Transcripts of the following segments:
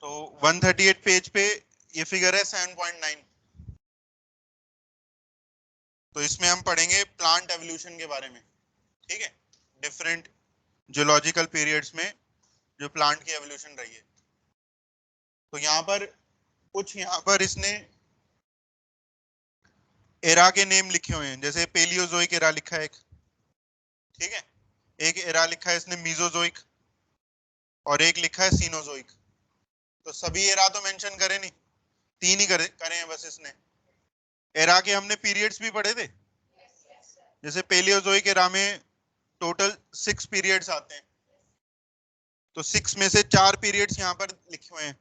तो 138 पेज पे ये फिगर है 7.9। तो इसमें हम पढ़ेंगे प्लांट एवोल्यूशन के बारे में। ठीक है, डिफरेंट जियोलॉजिकल पीरियड्स में जो प्लांट की एवोल्यूशन रही है। तो यहाँ पर कुछ यहाँ पर इसने एरा के नेम लिखे हुए हैं, जैसे पेलियोजोइक एरा लिखा है एक। ठीक है, एक एरा लिखा है इसने मीजोजोइक, और एक लिखा है सीनोजोइक। तो सभी एरा तो मेंशन करे नहीं, तीन ही करे हैं बस इसने। एरा के हमने पीरियड्स भी पढ़े थे, जैसे पेलियोजोइक एरा में टोटल 6 पीरियड्स आते हैं। तो 6 में से 4 पीरियड्स यहाँ पर लिखे हुए हैं,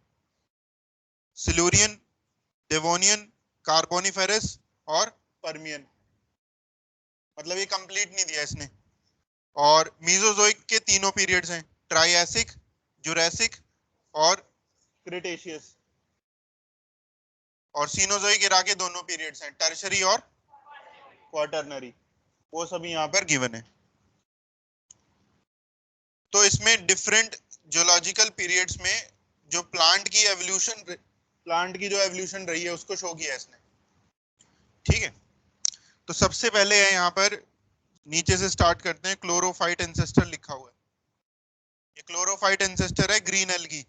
सिल्यूरियन, डेवोनियन, कार्बोनिफेरस और पर्मियन। मतलब ये कंप्लीट नहीं दिया इसने। और मीजोजोइक के तीनों पीरियड्स हैं, ट्राइएसिक, जुरासिक और क्रिटेशियस। और सीनोजोइक एरा के दोनों पीरियड्स हैं, टर्शरी और क्वाटरनरी। वो सभी यहाँ पर गिवन है। तो इसमें डिफरेंट जियोलॉजिकल पीरियड्स में जो प्लांट की जो एवोल्यूशन रही है उसको शो किया है इसने। ठीक है, तो सबसे पहले है यहाँ पर, नीचे से स्टार्ट करते हैं, क्लोरोफाइट एंसेस्टर लिखा हुआ है। ये क्लोरोफाइट एंसेस्टर है ग्रीन एल्गी।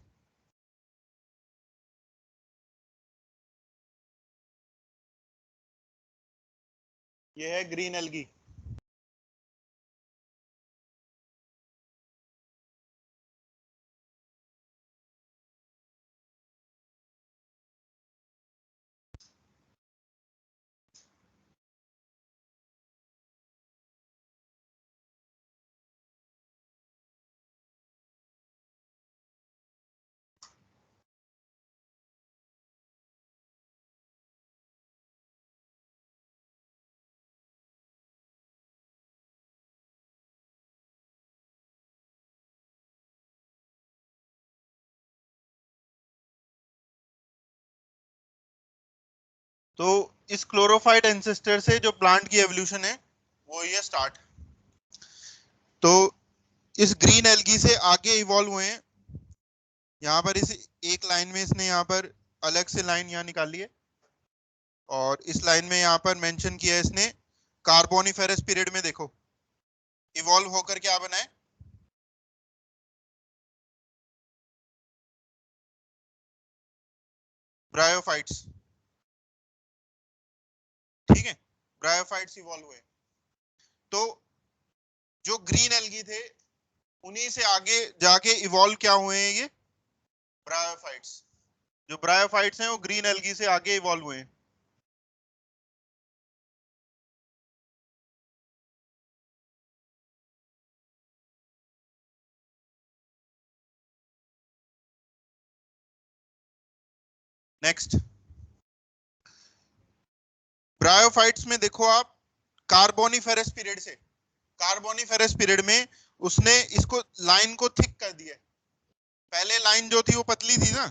ये है ग्रीन एल्गी। तो इस क्लोरोफाइट एंसेस्टर से जो प्लांट की एवोल्यूशन है वो ये स्टार्ट। तो इस ग्रीन एल्गी से आगे इवॉल्व हुए हैं। यहाँ पर इस एक लाइन में इसने यहाँ पर अलग से लाइन यहाँ निकाली है, और इस लाइन में यहाँ पर मेंशन किया है इसने कार्बोनिफेरस पीरियड में। देखो इवॉल्व होकर क्या बना है, ब्रायोफाइट्स। ठीक है, ब्रायोफाइट्स इवॉल्व हुए। तो जो ग्रीन एल्गी थे उन्हीं से आगे जाके इवॉल्व क्या हुए हैं, ये ब्रायोफाइट्स। जो ब्रायोफाइट्स हैं वो ग्रीन एल्गी से आगे इवॉल्व हुए हैं। नेक्स्ट, ब्रायोफाइट्स में देखो आप, कार्बोनिफेरस पीरियड से, कार्बोनिफेरस पीरियड में उसने इसको लाइन को थिक कर दिया। पहले लाइन जो थी वो पतली थी ना,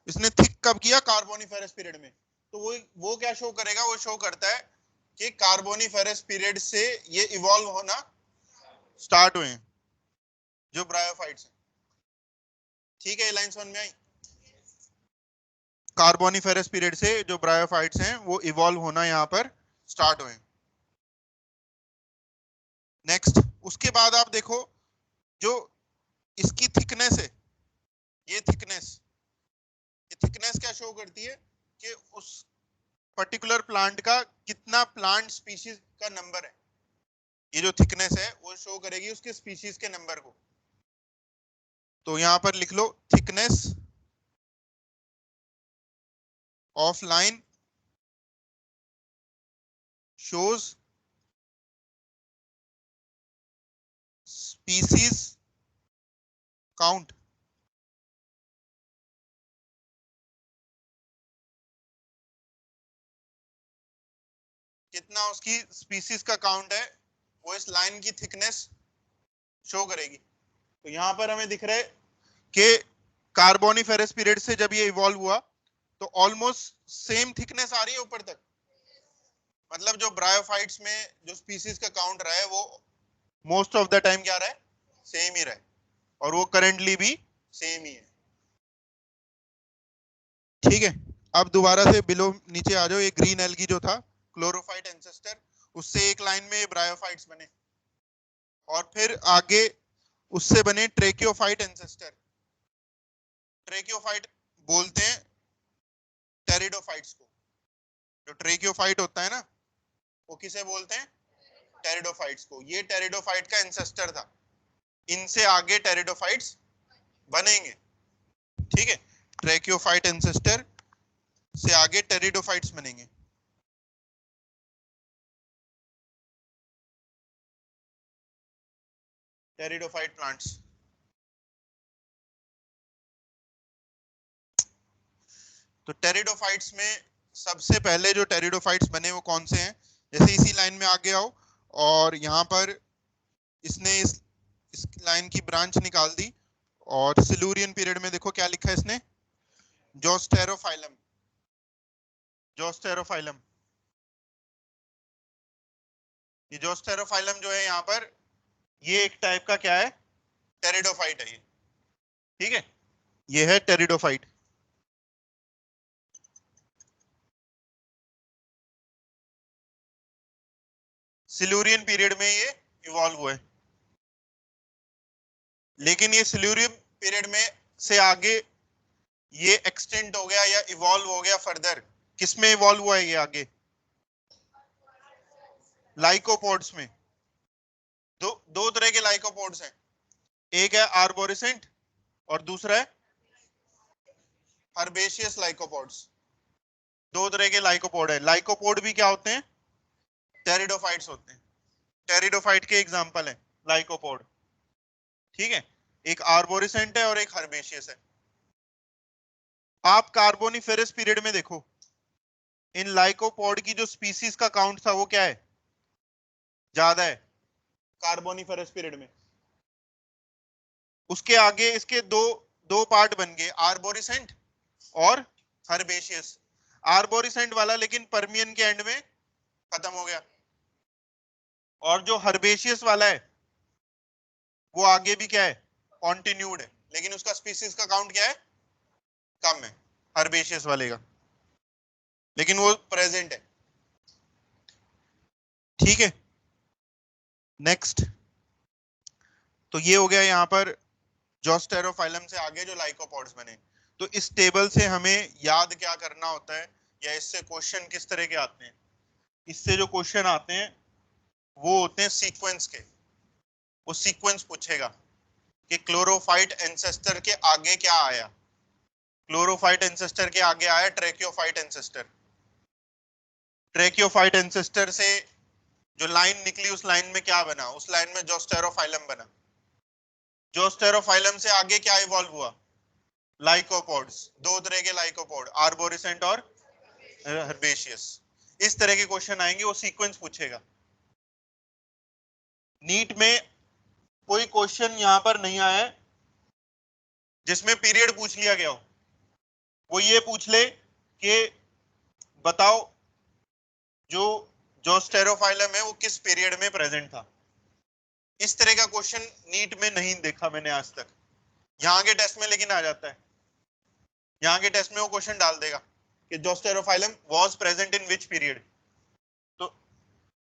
इसने थिक कब किया, कार्बोनिफेरस पीरियड में। तो वो क्या शो करेगा, वो शो करता है कि कार्बोनिफेरस पीरियड से ये इवॉल्व होना स्टार्ट हुए हैं जो ब्रायोफाइट्स हैं। ठीक है, ये लाइन समझ में आई। कार्बोनिफेरस पीरियड से जो ब्रायोफाइट्स हैं वो इवॉल्व होना यहाँ पर स्टार्ट हुए। नेक्स्ट, उसके बाद आप देखो जो इसकी थिकनेस है, ये थिकनेस क्या शो करती है कि उस पर्टिकुलर प्लांट का कितना प्लांट स्पीशीज का नंबर है। ये जो थिकनेस है वो शो करेगी उसके स्पीशीज के नंबर को। तो यहां पर लिख लो, thickness of line shows species count. कितना उसकी स्पीशीज का काउंट है वो इस लाइन की थिकनेस शो करेगी। तो यहां पर हमें दिख रहा है कि कार्बोनिफेरस पीरियड से जब ये इवॉल्व हुआ तो ऑलमोस्ट सेम थिकनेस आ रही है ऊपर तक। मतलब जो ब्रायोफाइट्स में जो स्पीशीज का काउंट रहा है वो मोस्ट ऑफ द टाइम क्या रहा है, सेम ही रहा है। और वो करेंटली भी सेम ही है। ठीक है, अब दोबारा से बिलो नीचे आ जाओ। ये ग्रीन एल्गी जो था क्लोरोफाइट एंसेस्टर, उससे एक लाइन में ये ब्रायोफाइट्स बने, और फिर आगे उससे बने ट्रेकियोफाइट एंसेस्टर। ट्रेकियोफाइट बोलते हैं टेरिडोफाइट्स को। जो ट्रेकियोफाइट होता है ना, वो किसे बोलते हैं? टेरिडोफाइट्स को। ये टेरिडोफाइट का एंसेस्टर था, इनसे आगे टेरिडोफाइट्स बनेंगे। ठीक है, ट्रेकियोफाइट एंसेस्टर से आगे टेरिडोफाइट्स बनेंगे। Pteridophyte plants. तो टेरिडोफाइट्स में सबसे पहले जो टेरिडोफाइट्स बने वो कौन से हैं? जैसे इसी लाइन में आगे आओ, और यहाँ पर इसने इस लाइन की ब्रांच निकाल दी, और सिल्यूरियन पीरियड में देखो क्या लिखा है इसने, जोस्टेरोफाइलम। जोस्टेरोफाइलम, ये जोस्टेरोफाइलम जो है यहाँ पर, ये एक टाइप का क्या है? टेरिडोफाइट है ये। ठीक है, ये है टेरिडोफाइट। सिल्यूरियन पीरियड में ये इवॉल्व हुए, लेकिन ये सिल्यूरियन पीरियड में से आगे ये एक्सटेंड हो गया या इवॉल्व हो गया फर्दर। किसमें इवॉल्व हुआ है ये आगे? लाइकोपोड्स में। दो दो तरह के लाइकोपोड्स हैं, एक है आर्बोरिसेंट और दूसरा है हर्बेशियस लाइकोपोड्स। दो तरह के लाइकोपोड है। लाइकोपोड भी क्या होते हैं? टेरिडोफाइट्स होते हैं। टेरिडोफाइट के एग्जांपल है लाइकोपोड। ठीक है, एक आर्बोरिसेंट है और एक हर्बेशियस है। आप कार्बोनिफेरस पीरियड में देखो, इन लाइकोपोड की जो स्पीसीज का काउंट था वो क्या है? ज्यादा है कार्बोनिफेरस पीरियड में। उसके आगे इसके दो दो पार्ट बन गए, आर्बोरिसेंट और हर्बेशियस। आर्बोरिसेंट वाला लेकिन परमियन के एंड में खत्म हो गया, और जो हर्बेशियस वाला है वो आगे भी क्या है? कॉन्टिन्यूड है, लेकिन उसका स्पीसीज का काउंट क्या है? कम है हर्बेशियस वाले का, लेकिन वो प्रेजेंट है। ठीक है, नेक्स्ट। तो ये हो गया यहाँ पर जोस्टेरोफाइलम से आगे जो लाइकोपोड्स बने। तो इस टेबल से हमें याद क्या करना होता है, या इससे क्वेश्चन किस तरह के आते हैं? इससे जो क्वेश्चन आते हैं वो होते हैं सीक्वेंस के। वो सीक्वेंस पूछेगा कि क्लोरोफाइट एंसेस्टर के आगे क्या आया। क्लोरोफाइट एंसेस्टर के आगे आया ट्रेकियोफाइट एंसेस्टर। ट्रेकियोफाइट एंसेस्टर से जो लाइन निकली, उस लाइन में क्या बना? उस लाइन में जोस्टेरोफाइलम बना। जोस्टेरोफाइलम से आगे क्या इवॉल्व हुआ? लाइकोपोड्स। दो तरह के लाइकोपोड, आर्बोरिसेंट और हर्बेशियस। इस तरह के क्वेश्चन आएंगे, वो सीक्वेंस पूछेगा। नीट में कोई क्वेश्चन यहां पर नहीं आया है जिसमें पीरियड पूछ लिया गया हो। वो ये पूछ ले कि बताओ जो जो स्टेरोफाइलम है वो किस पीरियड में प्रेजेंट था। इस तरह का क्वेश्चन नीट में नहीं देखा मैंने आज तक। यहाँ के टेस्ट में लेकिन आ जाता है। यहाँ के टेस्ट में वो क्वेश्चन डाल देगा कि जो sterophyllum was present in which period. तो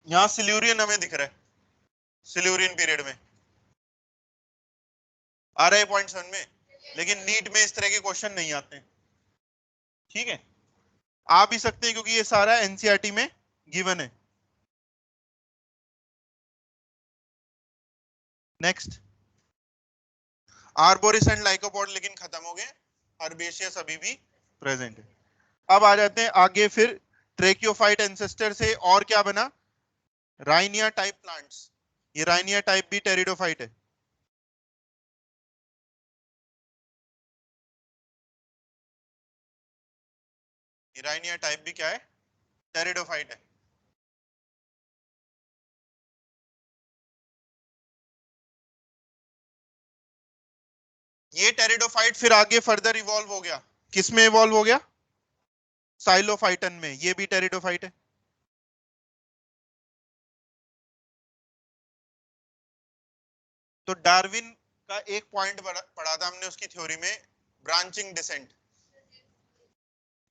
यहाँ सिल्यूरियन हमें दिख रहा है, सिल्यूरियन पीरियड में आ रहा है पॉइंट 7 में, लेकिन नीट में इस तरह के क्वेश्चन नहीं आते हैं। ठीक है, आ भी सकते हैं क्योंकि ये सारा एनसीईआरटी में गिवन है। नेक्स्ट, आर्बोरिसेंट लाइकोपोड लेकिन खत्म हो गए, हर्बेशियस अभी भी प्रेजेंट है। अब आ जाते हैं आगे, फिर ट्रेकियोफाइट एंसेस्टर से और क्या बना? Rhynia type plants. ये राइनिया टाइप भी टेरिडोफाइट है। ये राइनिया टाइप भी क्या है? टेरिडोफाइट है। ये टेरिडोफाइट फिर आगे फर्दर इवॉल्व हो गया। किसमें इवॉल्व हो गया? साइलोफाइटन में। ये भी टेरिडोफाइट है। तो डार्विन का एक पॉइंट पढ़ा था हमने उसकी थ्योरी में, ब्रांचिंग डिसेंट।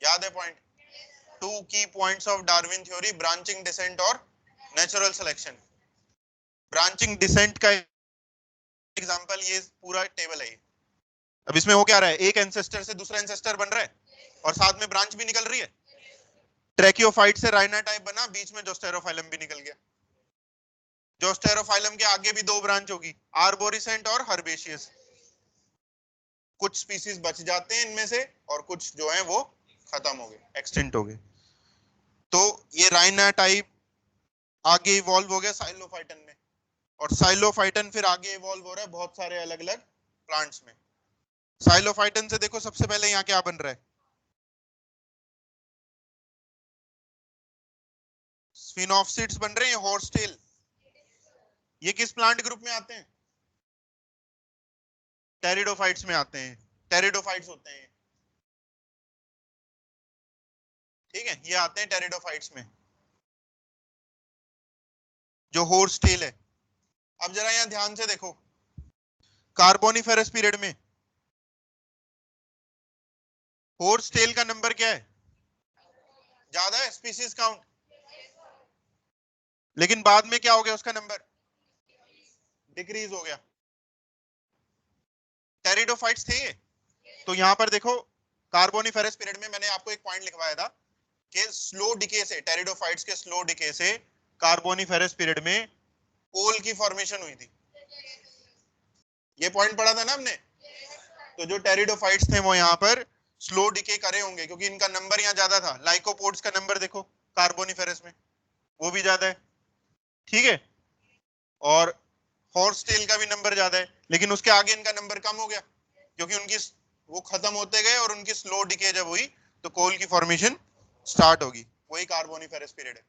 याद है पॉइंट? 2 की points of Darwin theory, branching, descent और नेचुरल सिलेक्शन। ब्रांचिंग डिसेंट का एग्जांपल ये पूरा टेबल है। अब इसमें हो क्या रहा है, एक एंसेस्टर से दूसरा एंसेस्टर बन रहा है और साथ में ब्रांच भी निकल रही है। ट्रैकियोफाइट से राइना टाइप बना, बीच में जोस्टेरोफाइलम भी निकल गया। जोस्टेरोफाइलम के आगे भी 2 ब्रांच होगी, आर्बोरिसेंट और हर्बेशियस। कुछ स्पीसीज बच जाते हैं इनमें से और कुछ जो है वो खत्म हो गए, एक्सटिंक्ट हो गए। तो ये राइना टाइप आगे इवॉल्व हो गया साइलोफाइटन में, और साइलोफाइटन फिर आगे इवॉल्व हो रहा है बहुत सारे अलग अलग प्लांट्स में। साइलोफाइटन से देखो सबसे पहले यहाँ क्या बन रहा है, स्फिनोफिसिड्स बन रहे हैं, हॉर्सटेल। ये किस प्लांट ग्रुप में आते हैं? टेरिडोफाइट्स में आते हैं, टेरिडोफाइट्स होते हैं, ठीक है, ये आते हैं टेरिडोफाइट्स में, जो हॉर्सटेल है। अब जरा यहाँ ध्यान से देखो, कार्बोनिफेरस पीरियड में हॉर्सटेल का नंबर क्या है? ज्यादा है स्पीसीज काउंट, लेकिन बाद में क्या हो गया, उसका नंबर डिक्रीज हो गया। टेरिडोफाइट्स थे ये। तो यहाँ पर देखो, कार्बोनिफेरस पीरियड में मैंने आपको एक पॉइंट लिखवाया था कि स्लो डिके से, टेरिडोफाइट्स के स्लो डिके से कार्बोनिफेरस पीरियड में कोल की फॉर्मेशन हुई थी। ये पॉइंट पढ़ा था ना हमने। तो जो टेरिडोफाइट्स थे वो यहाँ पर स्लो डिके करे होंगे, क्योंकि इनका नंबर यहाँ ज्यादा था। लाइकोपोड्स का नंबर देखो कार्बोनिफेरस में, वो भी ज्यादा है, ठीक है, और हॉर्सटेल का भी नंबर ज्यादा है, लेकिन उसके आगे इनका नंबर कम हो गया, क्योंकि उनकी वो खत्म होते गए और उनकी स्लो डिके जब हुई तो कोल की फॉर्मेशन स्टार्ट होगी, वही कार्बोनिफेरस पीरियड है।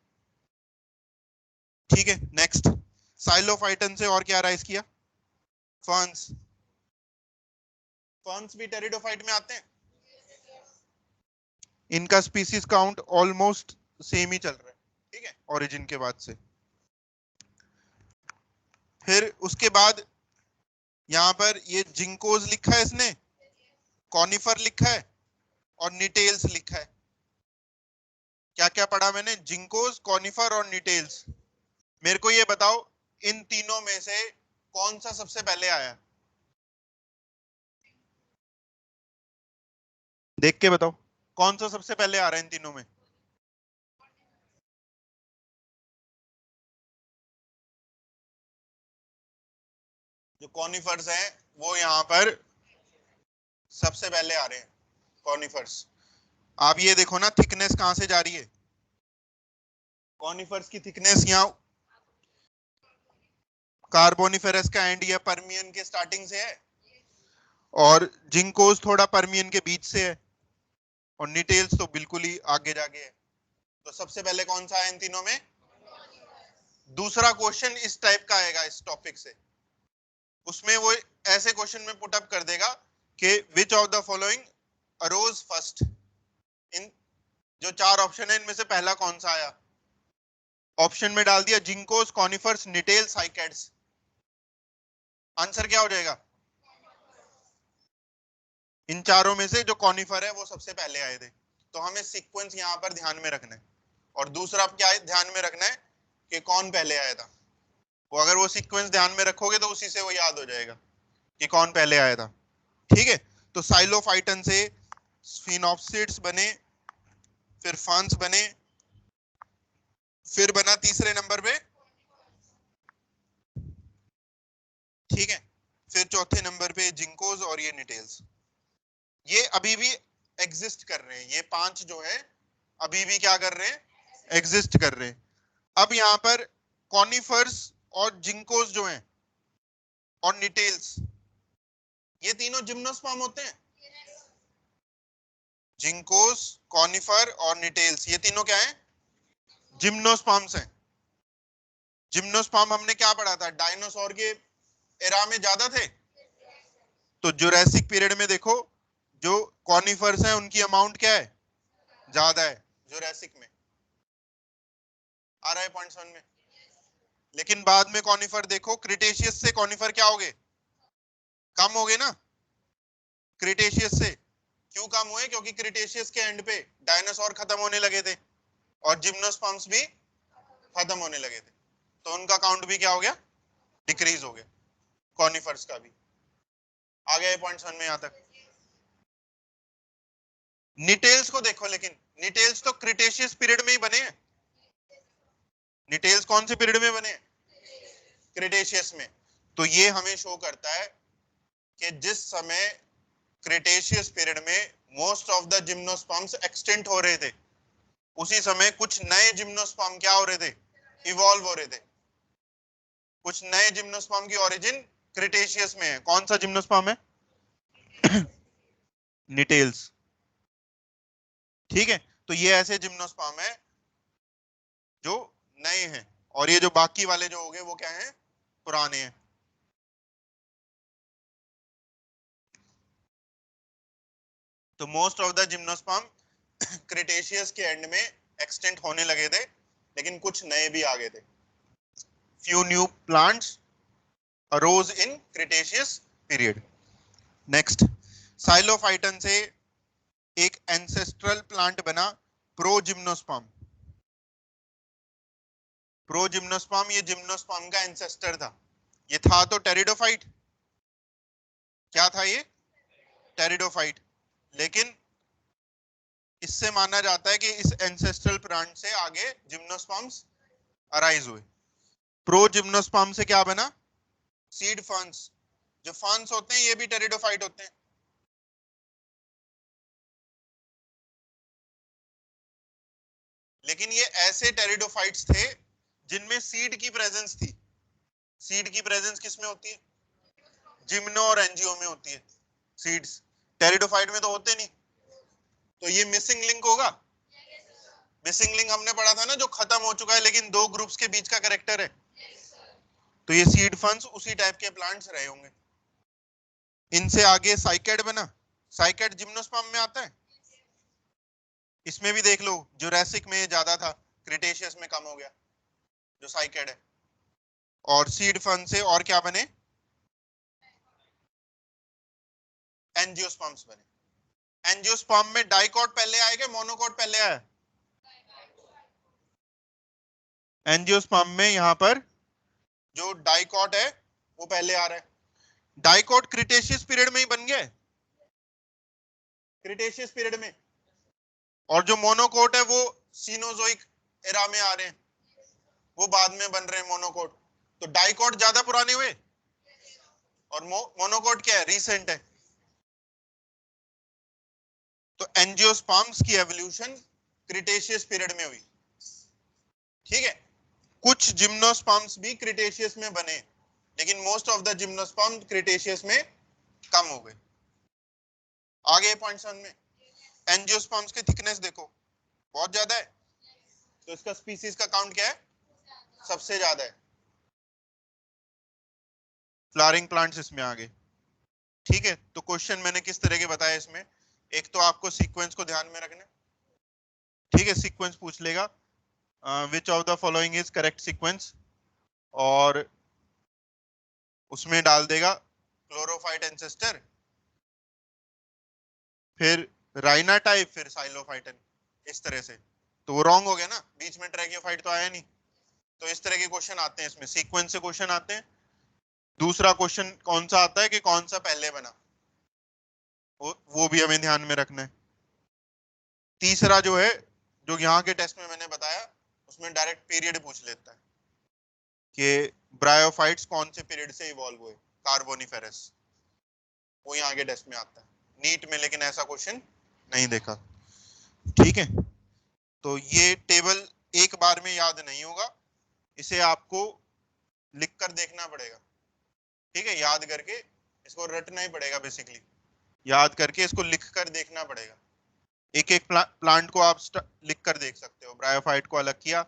ठीक है, नेक्स्ट, साइलोफाइटन से और क्या राइज किया? फर्न्स। फर्न्स भी टेरिडोफाइट में आते हैं। इनका स्पीसीज काउंट ऑलमोस्ट सेम ही चल रहा है, ठीक है, ओरिजिन के बाद से। फिर उसके बाद यहाँ पर ये जिंकोज लिखा है इसने, कॉनिफर लिखा है और निटेल्स लिखा है। क्या क्या पढ़ा मैंने? जिंकोज, कॉनिफर और निटेल्स। मेरे को ये बताओ, इन तीनों में से कौन सा सबसे पहले आया? देख के बताओ, कौन सा सबसे पहले आ रहा है इन तीनों में? जो कॉनिफर्स हैं वो यहाँ पर सबसे पहले आ रहे हैं, कॉनिफर्स। आप ये देखो ना, थिकनेस कहां से जा रही है? कॉनिफर्स की थिकनेस यहाँ कार्बोनिफेरस का एंड या पर्मियन के स्टार्टिंग से है, और जिंकोस थोड़ा पर्मियन के बीच से है, और निटेल्स तो बिल्कुल ही आगे जाके है। तो सबसे पहले कौन सा है इन तीनों में? दूसरा क्वेश्चन इस टाइप का आएगा इस टॉपिक से, उसमें वो ऐसे क्वेश्चन में पुट अप कर देगा कि which of the following arose first. इन जो 4 ऑप्शन है इनमें से पहला कौन सा आया? ऑप्शन में डाल दिया जिंकोस, कॉनिफर्स, निटेल्स, साइकैड्स। आंसर क्या हो जाएगा? इन चारों में से जो कॉनिफर है वो सबसे पहले आए थे। तो हमें सीक्वेंस यहाँ पर ध्यान में रखना है, और दूसरा क्या ध्यान में रखना है कि कौन पहले आया था। वो अगर वो सीक्वेंस ध्यान में रखोगे तो उसी से वो याद हो जाएगा कि कौन पहले आया था, ठीक है। तो साइलोफाइटन से स्फिनोप्सिड्स बने, फिर फर्न्स बने, फिर बना तीसरे नंबर पे, ठीक है, फिर चौथे नंबर पे जिंकोज और ये निटेल्स। ये अभी भी एग्जिस्ट कर रहे हैं, ये 5 जो है अभी भी क्या कर रहे हैं? एग्जिस्ट कर रहे हैं। अब यहाँ पर कॉनिफर्स और जिंकोस जो हैं और निटेल्स, ये तीनों जिम्नोस्पर्म होते हैं। जिंकोस, कॉनिफर और निटेल्स, ये तीनों क्या हैं? जिम्नोस्पर्म्स हैं। जिम्नोस्पर्म हमने क्या पढ़ा था? डायनासोर के एरा में ज्यादा थे। तो जुरासिक पीरियड में देखो, जो कॉनिफर्स हैं उनकी अमाउंट क्या है? ज्यादा है जुरासिक में। आ रहा है पॉइंट समझ में? लेकिन बाद में कॉनिफर देखो, क्रिटेशियस से कॉनिफर क्या हो गए? कम हो गए ना, क्रिटेशियस से। क्यों कम हुए? क्योंकि क्रिटेशियस के एंड पे डायनासोर खत्म होने लगे थे और जिम्नोस्पर्म्स भी खत्म होने लगे थे, तो उनका काउंट भी क्या हो गया? डिक्रीज हो गया, कॉनिफर्स का भी। आ गया ये पॉइंट समझ में यहाँ तक? निटेल्स को देखो, लेकिन निटेल्स तो क्रिटेशियस पीरियड में ही बने हैं। निटेल्स कौन से पीरियड में बने हैं? क्रिटेशियस में। तो ये हमें शो करता है कि जिस समय क्रिटेशियस पीरियड में most of the gymnosperms extinct हो रहे थे, उसी समय कुछ नए जिम्नोस्पर्म क्या हो रहे थे? इवॉल्व हो रहे थे। कुछ नए जिम्नोस्पर्म की ओरिजिन क्रिटेशियस में है। कौन सा जिम्नोस्पर्म है? निटेल्स। ठीक है, तो ये ऐसे जिम्नोस्पर्म है जो नए हैं, और ये जो बाकी वाले जो हो गए वो क्या हैं? पुराने हैं। तो most of the gymnosperm Cretaceous के एंड में एक्सटेंट होने लगे थे, लेकिन कुछ नए भी आ गए थे। फ्यू न्यू प्लांट्स अरोज इन क्रिटेशियस पीरियड। नेक्स्ट, साइलोफाइटन से एक एंसेस्ट्रल प्लांट बना प्रोजिम्नोस्पर्म। प्रोजिम्नोस्पर्म ये जिम्नोस्पर्म का एंसेस्टर था। ये था तो टेरिडोफाइट। क्या था ये? टेरिडोफाइट। लेकिन इससे माना जाता है कि इस एंसेस्ट्रल प्लांट से आगे जिम्नोस्पर्म्स अराइज हुए। प्रोजिम्नोस्पर्म से क्या बना? Seed ferns. जो फर्न्स होते हैं ये भी टेरिडोफाइट होते हैं। लेकिन ये ऐसे टेरिडोफाइट्स थे जिनमें सीड की प्रेजेंस थी। सीड की प्रेजेंस किस में होती है? जिम्नो और एंजियो में होती है सीड्स। टेरिडोफाइट में तो होते नहीं। तो ये मिसिंग लिंक होगा। मिसिंग लिंक हमने पढ़ा था ना, जो खत्म हो चुका है लेकिन दो ग्रुप्स के बीच का करेक्टर है। तो ये सीड फंड्स उसी टाइप के प्लांट्स रहे होंगे। इनसे आगे साइकेड बना। साइकेड जिम्नोस्पर्म में आता है। इसमें भी देख लो, जुरासिक में ज्यादा था, क्रिटेशियस में कम हो गया जो साइकेड है। और सीड फंड से और क्या बने? एंजियोस्पर्म्स बने। एंजियोस्पर्म में डाइकॉट पहले आएगा, मोनोकॉट पहले आया? एंजियोस्पर्म में यहां पर जो डाइकॉट है वो पहले आ रहा है। डाइकॉट क्रिटेशियस पीरियड में ही बन गया है, क्रिटेशियस पीरियड में। और जो मोनोकोट है वो सीनोजोइक एरा में आ रहे हैं, वो बाद में बन रहे हैं मोनोकोट। तो डाइकॉट ज्यादा पुराने हुए और मोनोकोट क्या है? रीसेंट है। तो एंजियोस्पर्म्स की एवोल्यूशन क्रिटेशियस पीरियड में हुई। ठीक है, कुछ जिम्नोस्पर्म्स भी क्रिटेशियस में बने, लेकिन most of the gymnosperm Cretaceous में कम हो गए। आगे पॉइंट समझ में? एंजियोस्पर्म्स की थिकनेस देखो, बहुत ज्यादा है। तो इसका स्पीसीज का काउंट क्या है? सबसे ज्यादा है। फ्लावरिंग प्लांट्स इसमें आ गए। ठीक है, तो क्वेश्चन मैंने किस तरह के बताया इसमें? एक तो आपको सीक्वेंस को ध्यान में रखना। ठीक है, सीक्वेंस पूछ लेगा, विच of the following is correct sequence, और उसमें डाल देगा क्लोरोफाइट एंसेस्टर, फिर राइना टाइप, फिर साइलोफाइटन, इस तरह से। तो वो रॉन्ग हो गया ना, बीच में ट्रैकियोफाइट तो आया नहीं। तो इस तरह के क्वेश्चन आते हैं इसमें, सीक्वेंस से क्वेश्चन आते हैं। दूसरा क्वेश्चन कौन सा आता है कि कौन सा पहले बना, वो भी हमें ध्यान में रखना है। तीसरा जो है, जो यहाँ के टेस्ट में मैंने बताया, उसमें डायरेक्ट पीरियड पूछ लेता है कि ब्रायोफाइट्स कौन से पीरियड से इवॉल्व हुए, कार्बोनिफेरस। वो यहाँ के टेस्ट में आता है, नीट में लेकिन ऐसा क्वेश्चन नहीं देखा। ठीक है, तो ये टेबल एक बार में याद नहीं होगा, इसे आपको लिख कर देखना पड़ेगा। ठीक है, याद करके इसको रटना ही पड़ेगा बेसिकली, याद करके इसको लिख कर देखना पड़ेगा। एक एक प्लांट को आप लिख कर देख सकते हो। ब्रायोफाइट को अलग किया,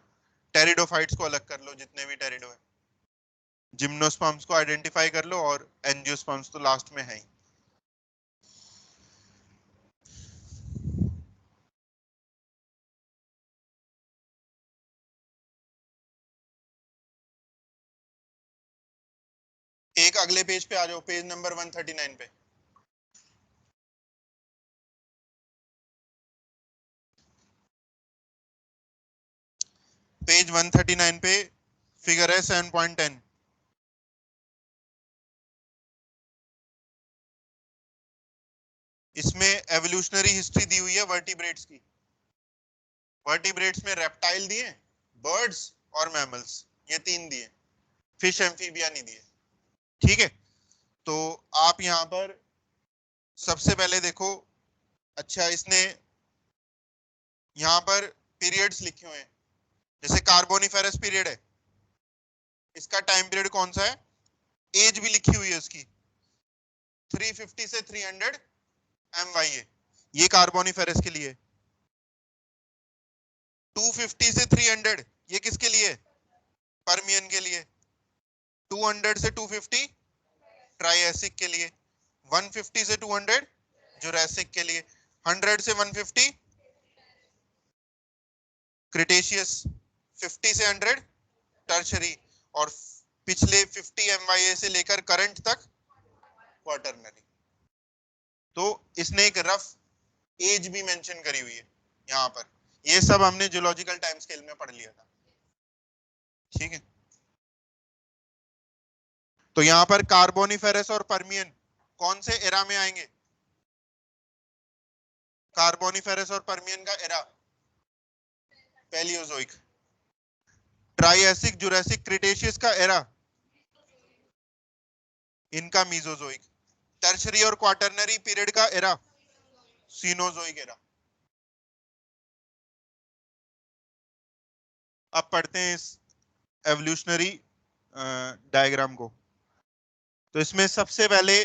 टेरिडोफाइट्स को अलग कर लो, जितने भी टेरिडो है। जिम्नोस्पर्म्स को आइडेंटिफाई कर लो, और एंजियोस्पर्म्स तो लास्ट में है ही। एक अगले पेज पे आ जाओ, पेज नंबर 139 पे। पेज 139 पे फिगर है 7.10। इसमें एवोल्यूशनरी हिस्ट्री दी हुई है वर्टिब्रेट्स की। वर्टिब्रेट्स में रेप्टाइल दिए, बर्ड्स और मैमल्स, ये तीन दिए, फिश एम्फीबिया नहीं दिए। ठीक है, तो आप यहां पर सबसे पहले देखो, अच्छा इसने यहां पर पीरियड्स लिखे हुए हैं, जैसे कार्बोनिफेरस पीरियड है, इसका टाइम पीरियड कौन सा है, एज भी लिखी हुई है उसकी, 350 से 300 MYA, ये कार्बोनिफेरस के लिए। 250 से 300 ये किसके लिए, पर्मियन के लिए। 200 से 250 ट्राइएसिक के लिए। 150 से 200 जुरासिक के लिए। 100 से 150 क्रिटेशियस। 50 से 100 टर्शरी, और पिछले 50 MYA से लेकर करंट तक क्वार्टरनरी। तो इसने एक रफ एज भी मेंशन करी हुई है यहाँ पर। ये सब हमने जियोलॉजिकल टाइम स्केल में पढ़ लिया था। ठीक है, तो यहाँ पर कार्बोनिफेरस और पर्मियन कौन से एरा में आएंगे, कार्बोनिफेरस और पर्मियन का era Palaeozoic. Triassic Jurassic Cretaceous का एरा इनका मीजोजोइक। टर्शरी और क्वार्टरनरी पीरियड का एरा सीनोजोइक एरा। अब पढ़ते हैं इस एवोल्यूशनरी डायग्राम को। तो इसमें सबसे पहले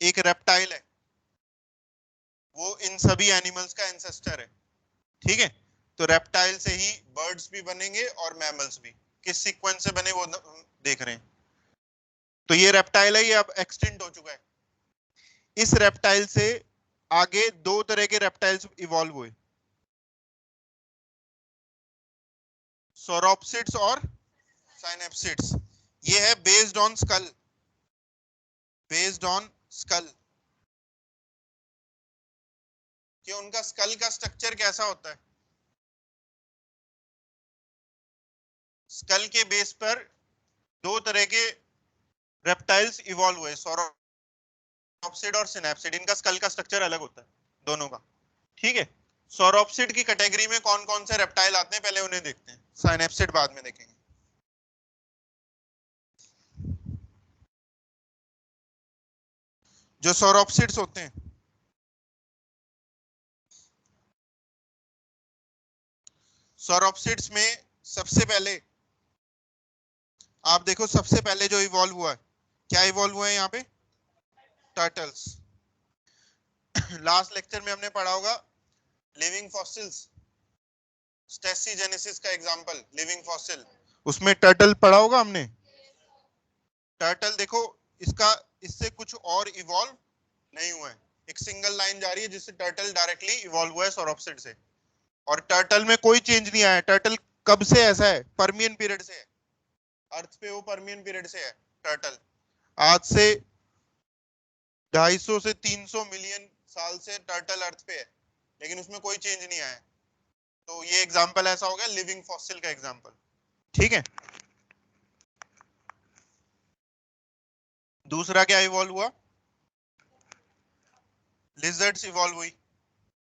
एक रेप्टाइल है, वो इन सभी एनिमल्स का एंसेस्टर है। ठीक है, तो रेप्टाइल से ही बर्ड्स भी बनेंगे और मैमल्स भी। किस सीक्वेंस से बने वो देख रहे हैं। तो ये रेप्टाइल है, ये अब एक्सटिंक्ट हो चुका है। इस रेप्टाइल से आगे दो तरह के रेप्टाइल्स इवॉल्व हुए, सोरोप्सिड्स और साइनेप्सिड्स। ये है based on skull, based on skull, कि उनका स्कल का स्ट्रक्चर कैसा होता है। स्कल के बेस पर दो तरह के रेप्टाइल्स इवॉल्व हुए, सोरोप्सिड और सिनेप्सिड। इनका स्कल का स्ट्रक्चर अलग होता है दोनों का। ठीक है, सोरोप्सिड की कैटेगरी में कौन कौन से रेप्टाइल आते हैं पहले उन्हें देखते हैं, साइनेप्सिड बाद में देखेंगे। जो सोरोप्सिड्स होते हैं, सोरोप्सिड्स में सबसे पहले आप देखो, सबसे पहले जो इवॉल्व हुआ है, क्या इवॉल्व हुआ है यहाँ पे, टर्टल्स। लास्ट लेक्चर में हमने पढ़ा होगा लिविंग फॉसिल्स, स्टेसिजेनेसिस का एग्जांपल लिविंग फॉसिल, उसमें टर्टल पढ़ा होगा हमने। टर्टल देखो, इसका इससे कुछ और इवॉल्व नहीं हुआ है, एक सिंगल लाइन जा रही है जिससे टर्टल डायरेक्टली इवॉल्व हुआ है सोरोप्सिड से। और टर्टल में कोई चेंज नहीं आया। टर्टल कब से ऐसा है, पर्मियन पीरियड से है, अर्थ पे वो पर्मियन पीरियड से है टर्टल। आज से 250 से 300 मिलियन साल से टर्टल अर्थ पे है, लेकिन उसमें कोई चेंज नहीं आया। तो ये एग्जांपल ऐसा हो गया लिविंग फॉसिल का एग्जांपल। ठीक है, दूसरा क्या इवॉल्व हुआ, लिजर्ड्स इवॉल्व हुई।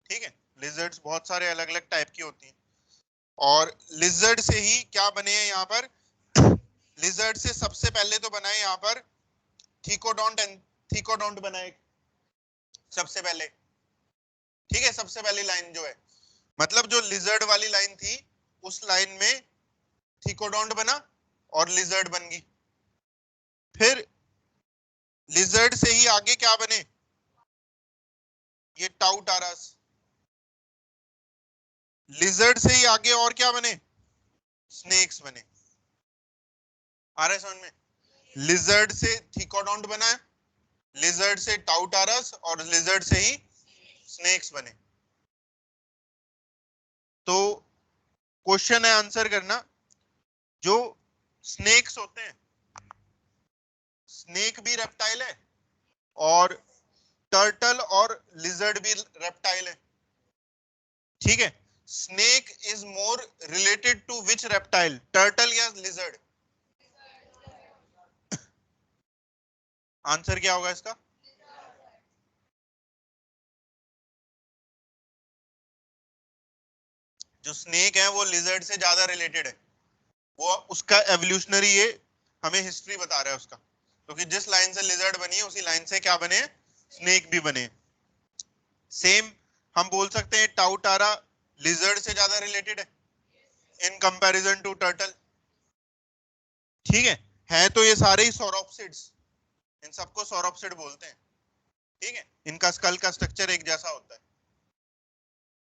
ठीक है, लिजर्ड्स बहुत सारे अलग अलग टाइप की होती हैं, और लिजर्ड से ही क्या बने हैं यहाँ पर, लिजर्ड से सबसे पहले तो बनाए यहाँ पर थीकोडोंट, थीकोडोंट बनाए सबसे पहले। ठीक है, सबसे पहली लाइन जो है, मतलब जो लिजर्ड वाली लाइन थी उस लाइन में थीकोडोंट बना और लिजर्ड बन गई। फिर लिजर्ड से ही आगे क्या बने, ये टाउटारस। लिजर्ड से ही आगे और क्या बने, स्नेक्स बने। आ रहा है समझ में, लिजर्ड से थीकोडोंट बना है, लिजर्ड से टाउटारस, और लिजर्ड से ही स्नेक्स बने। तो क्वेश्चन है आंसर करना, जो स्नेक्स होते हैं, स्नेक भी रेप्टाइल है और टर्टल और लिजर्ड भी रेप्टाइल है। ठीक है, snake is more related to which reptile, turtle या लिजर्ड? आंसर क्या होगा इसका? जो स्नेक है वो लिजर्ड से ज्यादा रिलेटेड है, वो उसका एवोल्यूशनरी, ये हमें हिस्ट्री बता रहा है उसका, क्योंकि तो जिस लाइन से लिजर्ड बनी है उसी लाइन से क्या बने, स्नेक भी बने। सेम हम बोल सकते हैं टाउटारा लिजर्ड से ज्यादा रिलेटेड है इन कंपैरिजन टू टर्टल। ठीक है तो ये सारे ही सौरोप्सिड्स, इन सबको सौरोप्सिड बोलते हैं। ठीक है, इनका स्कल का स्ट्रक्चर एक जैसा होता है,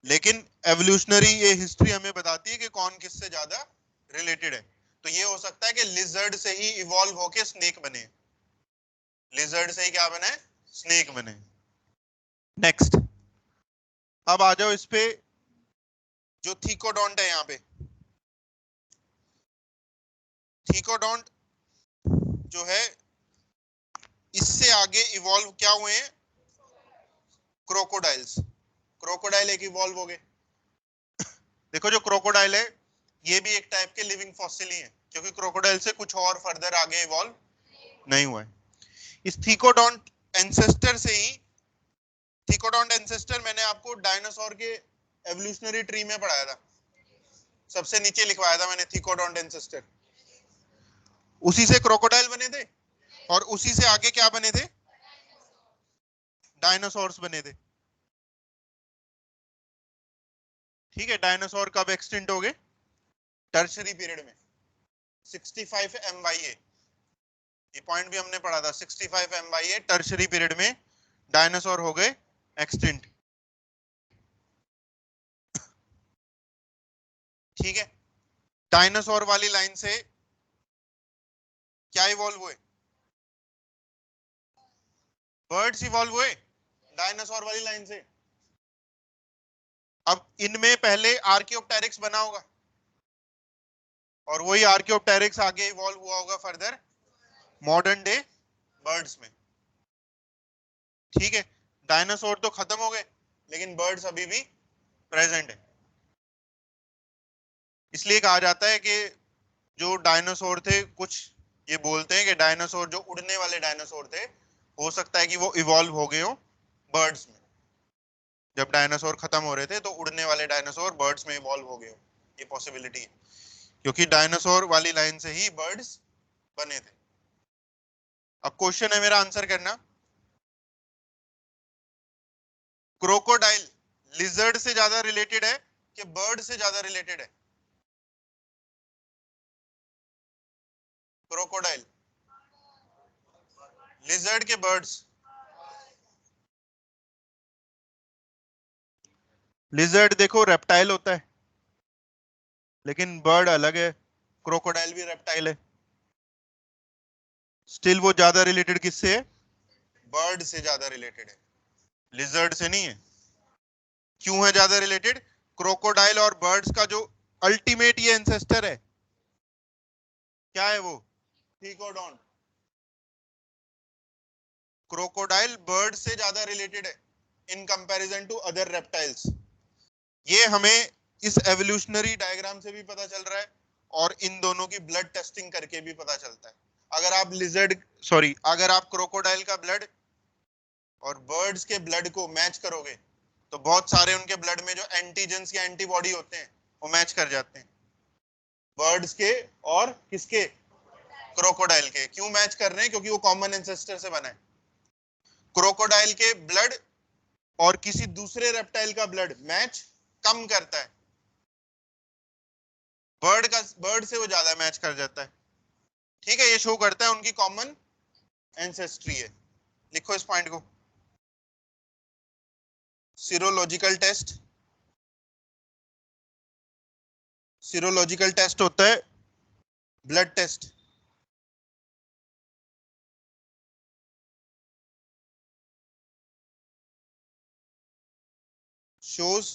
लेकिन एवोल्यूशनरी ये हिस्ट्री हमें बताती है कि कौन किससे ज्यादा रिलेटेड है। तो ये हो सकता है कि लिजर्ड से ही इवॉल्व होके स्नेक बने, लिजर्ड से ही क्या बने, स्नेक बने। नेक्स्ट, अब आ जाओ इस पे, जो थीकोडोंट है यहाँ पे, थीकोडोंट जो है इससे आगे इवॉल्व क्या हुए हैं, क्रोकोडाइल्स। क्रोकोडाइल एक इवॉल्व हो गए। देखो जो क्रोकोडाइल है ये भी एक टाइप के लिविंग फॉसिल ही है, क्योंकि क्रोकोडाइल से कुछ और फर्दर आगे इवॉल्व नहीं हुआ है। इस थीकोडोंट एंसेस्टर से ही, थीकोडोंट एंसेस्टर मैंने आपको डायनासोर के एवोल्यूशनरी ट्री में पढ़ाया था, सबसे नीचे लिखवाया था मैंने थीकोडोंट एंसेस्टर। उसी से क्रोकोडाइल बने थे और उसी से आगे क्या बने थे, डायनासोर्स बने थे। ठीक है, डायनासोर कब एक्सटिंक्ट हो गए, टर्शरी पीरियड में, 65 MYA, ये पॉइंट भी हमने पढ़ा था, 65 MYA टर्शरी पीरियड में डायनासोर हो गए एक्सटिंक्ट। ठीक है, डायनासोर वाली लाइन से क्या इवॉल्व हुए, बर्ड्स इवॉल्व हुए डायनासोर वाली लाइन से। अब इनमें पहले आर्कियोप्टेरिक्स बना होगा और वही आर्कियोप्टेरिक्स आगे इवॉल्व हुआ होगा फर्दर मॉडर्न डे बर्ड्स में। ठीक है, डायनासोर तो खत्म हो गए लेकिन बर्ड्स अभी भी प्रेजेंट है। इसलिए कहा जाता है कि जो डायनासोर थे, कुछ ये बोलते हैं कि डायनासोर जो उड़ने वाले डायनासोर थे, हो सकता है कि वो इवॉल्व हो गए हो बर्ड्स में। जब डायनासोर खत्म हो रहे थे तो उड़ने वाले डायनासोर बर्ड्स में इवॉल्व हो गए हो, ये पॉसिबिलिटी है, क्योंकि डायनासोर वाली लाइन से ही बर्ड्स बने थे। अब क्वेश्चन है मेरा, आंसर करना। क्रोकोडाइल लिजर्ड से ज्यादा रिलेटेड है कि बर्ड से ज्यादा रिलेटेड है? क्रोकोडाइल, लिजर्ड के बर्ड्स? लिजर्ड देखो रेप्टाइल होता है, लेकिन बर्ड अलग है, क्रोकोडाइल भी रेप्टाइल है। स्टिल वो ज्यादा रिलेटेड किससे है, बर्ड से ज्यादा रिलेटेड है, लिजर्ड से नहीं है। क्यों है ज्यादा रिलेटेड, क्रोकोडाइल और बर्ड्स का जो अल्टीमेट ये एंसेस्टर है, क्या है वो, थीकोडोंट। क्रोकोडाइल बर्ड से ज्यादा रिलेटेड है in comparison to other reptiles. ये हमें इस एवोल्यूशनरी डायग्राम से भी पता चल रहा है और इन दोनों की ब्लड टेस्टिंग करके भी पता चलता है। अगर आप अगर आप क्रोकोडाइल का ब्लड और बर्ड्स के ब्लड को मैच करोगे तो बहुत सारे उनके ब्लड में जो एंटीजेंस या एंटीबॉडी होते हैं वो मैच कर जाते हैं, बर्ड्स के और किसके, क्रोकोडाइल के। क्यों मैच कर रहे हैं, क्योंकि वो कॉमन एंसेस्टर से बना है। क्रोकोडाइल के ब्लड और किसी दूसरे रेप्टाइल का ब्लड मैच कम करता है, बर्ड से वो ज्यादा मैच कर जाता है। ठीक है, ये शो करता है उनकी कॉमन एंसेस्ट्री है। लिखो इस पॉइंट को, सीरोलॉजिकल टेस्ट। सीरोलॉजिकल टेस्ट होता है blood test, shows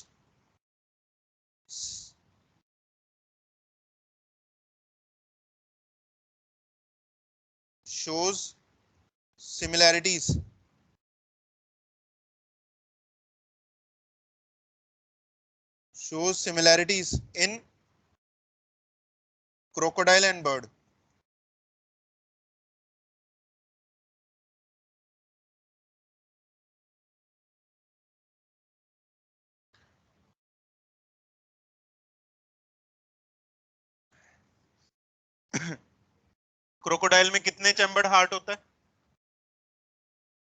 shows similarities shows similarities in crocodile and bird. Crocodile में कितने चैम्बर्ड हार्ट होता है?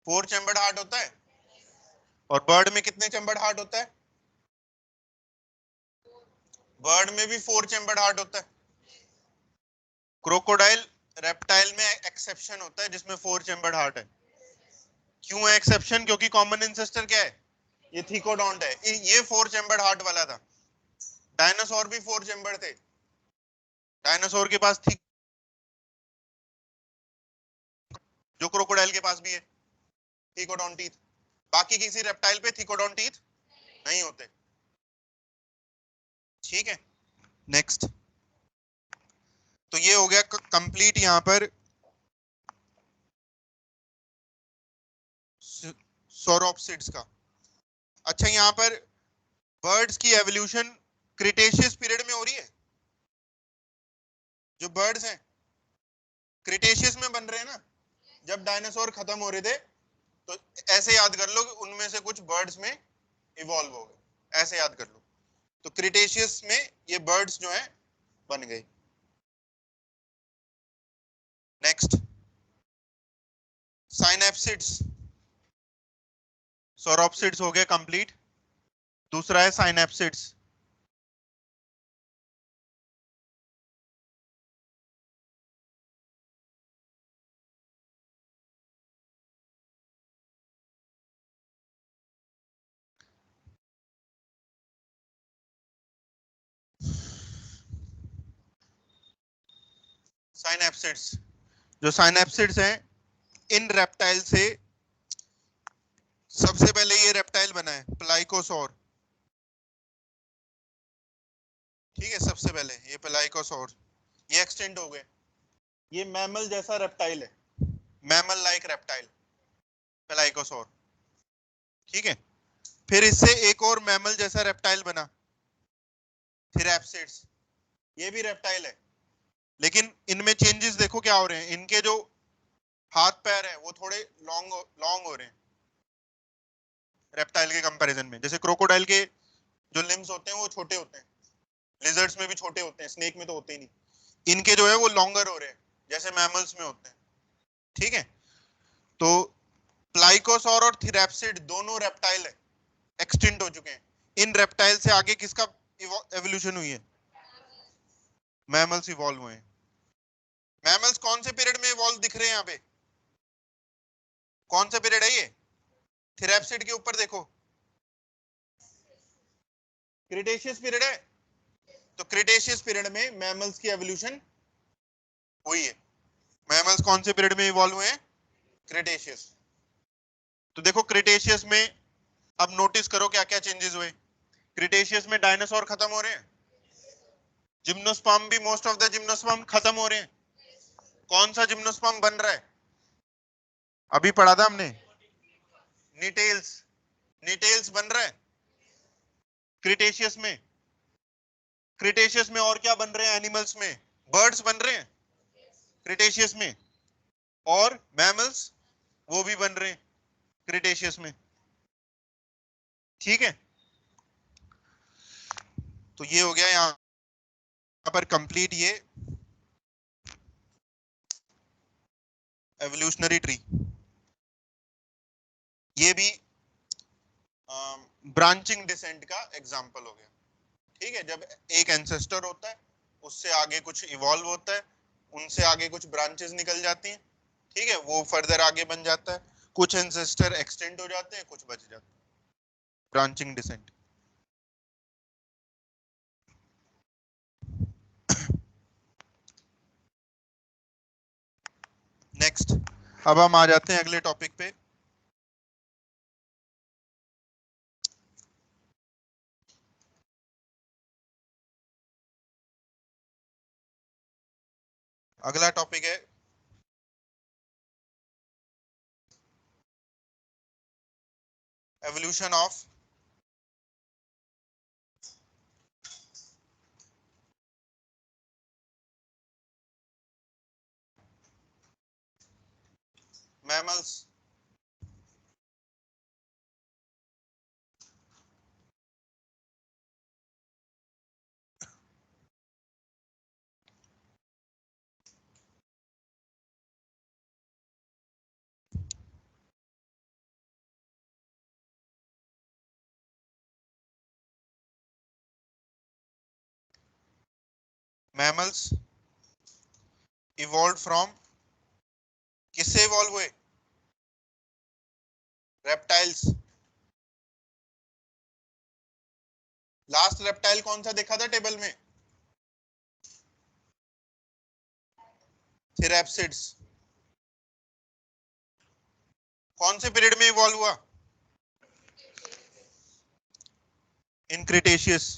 4 चैम्बर्ड हार्ट होता है। और बर्ड में कितने चैम्बर्ड हार्ट होता है? बर्ड में भी 4 चैम्बर्ड हार्ट होता है। क्रोकोडाइल रेप्टाइल में एक्सेप्शन होता है जिसमें 4 चैम्बर्ड हार्ट है। क्यों है एक्सेप्शन? क्योंकि कॉमन इंसेस्टर क्या है? ये थीकोडोंट है। ये 4 चैम्बर्ड हार्ट वाला था। डायनासोर भी 4 चैम्बर थे। डायनासोर के पास थी, जो क्रोकोडाइल के पास भी है, थीकोडोन टीथ। बाकी किसी रेप्टाइल पे थीकोडोन टीथ नहीं होते। ठीक है, नेक्स्ट। तो ये हो गया कंप्लीट यहां पर सौरोप्सिड्स का। अच्छा, यहां पर बर्ड्स की एवोल्यूशन क्रिटेशियस पीरियड में हो रही है। जो बर्ड्स हैं क्रिटेशियस में बन रहे हैं ना, जब डायनासोर खत्म हो रहे थे, तो ऐसे याद कर लो कि उनमें से कुछ बर्ड्स में इवॉल्व हो गए, ऐसे याद कर लो। तो क्रिटेशियस में ये बर्ड्स जो है बन गए। नेक्स्ट, साइनेप्सिड्स। सौरोप्सिड्स हो गए कंप्लीट। दूसरा है साइनेप्सिड्स। साइनेप्सिड्स, जो साइनेप्सिड्स हैं, इन रेप्टाइल से सबसे पहले ये रेप्टाइल बना है प्लाइकोसौर। ठीक है, सबसे पहले ये प्लाइकोसौर, ये एक्सटेंड हो गए। ये मैमल जैसा रेप्टाइल है, मैमल लाइक रेप्टाइल, प्लाइकोसौर। ठीक है, फिर इससे एक और मैमल जैसा रेप्टाइल बना, थेरैप्सिड्स। ये भी रेप्टाइल है, लेकिन इनमें चेंजेस देखो क्या हो रहे हैं। इनके जो हाथ पैर है वो थोड़े लॉन्ग लॉन्ग हो रहे हैं रेप्टाइल के कंपैरिजन में। जैसे क्रोकोडाइल के जो लिम्स होते हैं वो छोटे होते हैं, लिजर्ड्स में भी छोटे होते हैं, स्नेक में तो होते ही नहीं। इनके जो है वो लॉन्गर हो रहे हैं, जैसे मैमल्स में होते हैं। ठीक है, तो प्लाइकोसौर और थेरैप्सिड दोनों रेप्टाइल है, एक्सटिंक्ट हो चुके हैं। इन रेप्टाइल से आगे किसका एवोल्यूशन हुई है? मैमल्स इवॉल्व हुए हैं। मैमल्स कौन से पीरियड में इवॉल्व दिख रहे हैं यहाँ पे? कौन सा पीरियड है ये? थेरैप्सिड के ऊपर देखो, क्रिटेशियस पीरियड है। तो क्रिटेशियस पीरियड में मैमल्स की एवोल्यूशन हुई है। मैमल्स कौन से पीरियड में इवॉल्व हुए हैं? क्रिटेशियस। तो देखो क्रिटेशियस में अब नोटिस करो क्या क्या चेंजेस हुए। क्रिटेशियस में डायनासोर खत्म हो रहे हैं, जिम्नोस्पर्म भी, मोस्ट ऑफ द जिम्नोस्पर्म खत्म हो रहे हैं। कौन सा जिम्नोस्पर्म बन रहा है? अभी पढ़ा था हमने, निटेल्स। निटेल्स बन रहा है क्रिटेशियस में। क्रिटेशियस में और क्या बन रहे हैं एनिमल्स में? बर्ड्स बन रहे हैं क्रिटेशियस में, और मैमल्स वो भी बन रहे हैं क्रिटेशियस में। ठीक है, तो ये हो गया यहाँ पर कंप्लीट ये एवोल्यूशनरी ट्री। ये भी ब्रांचिंग डिसेंट का एग्जांपल हो गया। ठीक है, जब एक एंसेस्टर होता है, उससे आगे कुछ इवॉल्व होता है, उनसे आगे कुछ ब्रांचेस निकल जाती हैं। ठीक है, वो फर्दर आगे बन जाता है। कुछ एंसेस्टर एक्सटेंड हो जाते हैं, कुछ बच जाते हैं। Branching descent. नेक्स्ट, अब हम आ जाते हैं अगले टॉपिक पे। अगला टॉपिक है evolution of mammals, mammals evolve from, किससे इवॉल्व हुए? रेप्टाइल्स। लास्ट रेप्टाइल कौन सा देखा था टेबल में? थेरैप्सिड्स। कौन से पीरियड में इवॉल्व हुआ? In Cretaceous.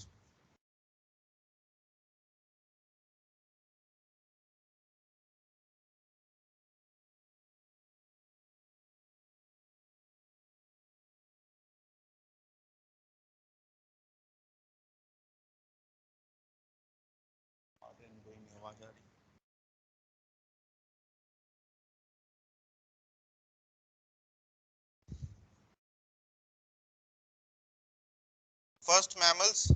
First mammals